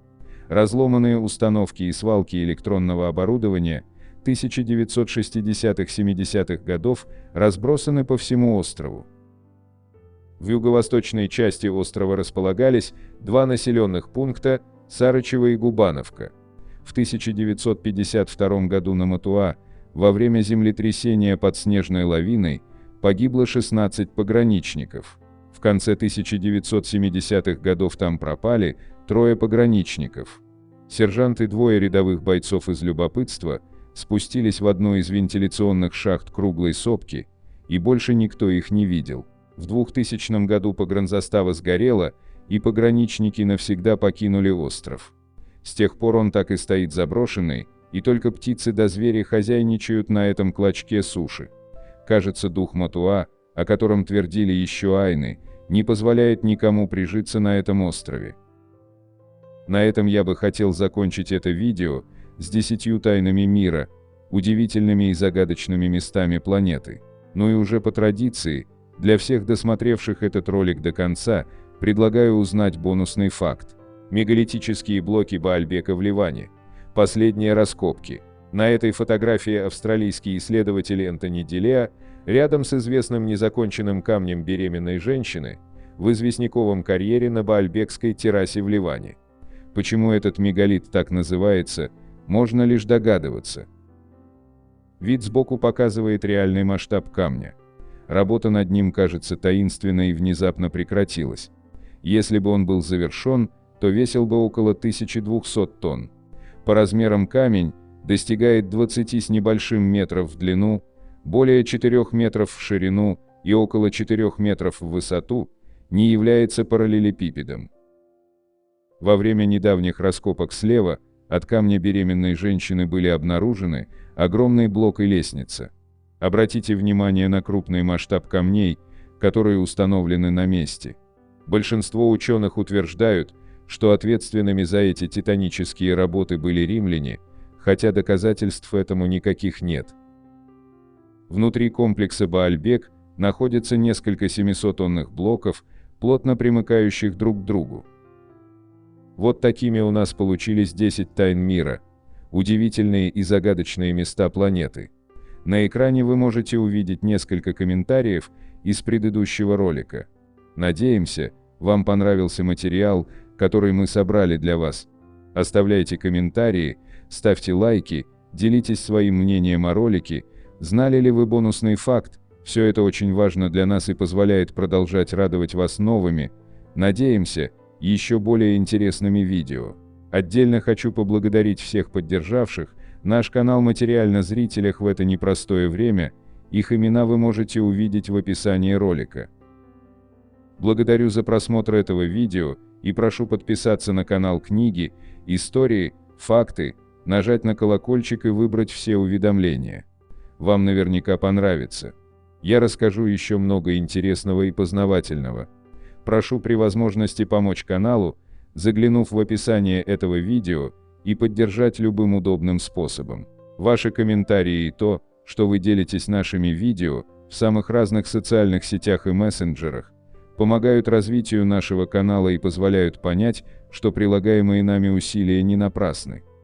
Разломанные установки и свалки электронного оборудования 1960-70-х годов разбросаны по всему острову. В юго-восточной части острова располагались 2 населенных пункта – Сарычево и Губановка. В 1952 году на Матуа во время землетрясения под снежной лавиной погибло 16 пограничников. В конце 1970-х годов там пропали 3 пограничников. Сержант и 2 рядовых бойцов из любопытства спустились в одну из вентиляционных шахт круглой сопки, и больше никто их не видел. В 2000 году погранзастава сгорела, и пограничники навсегда покинули остров. С тех пор он так и стоит заброшенный, и только птицы да звери хозяйничают на этом клочке суши. Кажется, дух Матуа, о котором твердили еще айны, не позволяет никому прижиться на этом острове. На этом я бы хотел закончить это видео с 10 тайнами мира, удивительными и загадочными местами планеты. Ну и уже по традиции, для всех досмотревших этот ролик до конца, предлагаю узнать бонусный факт. Мегалитические блоки Баальбека в Ливане. Последние раскопки. На этой фотографии австралийский исследователь Энтони Делеа рядом с известным незаконченным камнем беременной женщины в известняковом карьере на Баальбекской террасе в Ливане. Почему этот мегалит так называется, можно лишь догадываться. Вид сбоку показывает реальный масштаб камня. Работа над ним, кажется, таинственной и внезапно прекратилась. Если бы он был завершен, то весил бы около 1200 тонн. По размерам камень достигает 20 с небольшим метров в длину, более 4 метров в ширину и около 4 метров в высоту, не является параллелепипедом. Во время недавних раскопок слева от камня беременной женщины были обнаружены огромный блок и лестница. Обратите внимание на крупный масштаб камней, которые установлены на месте. Большинство ученых утверждают, что ответственными за эти титанические работы были римляне, хотя доказательств этому никаких нет. Внутри комплекса Баальбек находится несколько 700-тонных блоков, плотно примыкающих друг к другу. Вот такими у нас получились 10 тайн мира, удивительные и загадочные места планеты. На экране вы можете увидеть несколько комментариев из предыдущего ролика. Надеемся, вам понравился материал, который мы собрали для вас. Оставляйте комментарии, ставьте лайки, делитесь своим мнением о ролике, знали ли вы бонусный факт, все это очень важно для нас и позволяет продолжать радовать вас новыми, надеемся, еще более интересными видео. Отдельно хочу поблагодарить всех поддержавших наш канал материально зрителях в это непростое время, их имена вы можете увидеть в описании ролика. Благодарю за просмотр этого видео и прошу подписаться на канал Книги, Истории, Факты, нажать на колокольчик и выбрать все уведомления. Вам наверняка понравится. Я расскажу еще много интересного и познавательного. Прошу при возможности помочь каналу, заглянув в описание этого видео, и поддержать любым удобным способом. Ваши комментарии и то, что вы делитесь нашими видео в самых разных социальных сетях и мессенджерах, помогают развитию нашего канала и позволяют понять, что прилагаемые нами усилия не напрасны.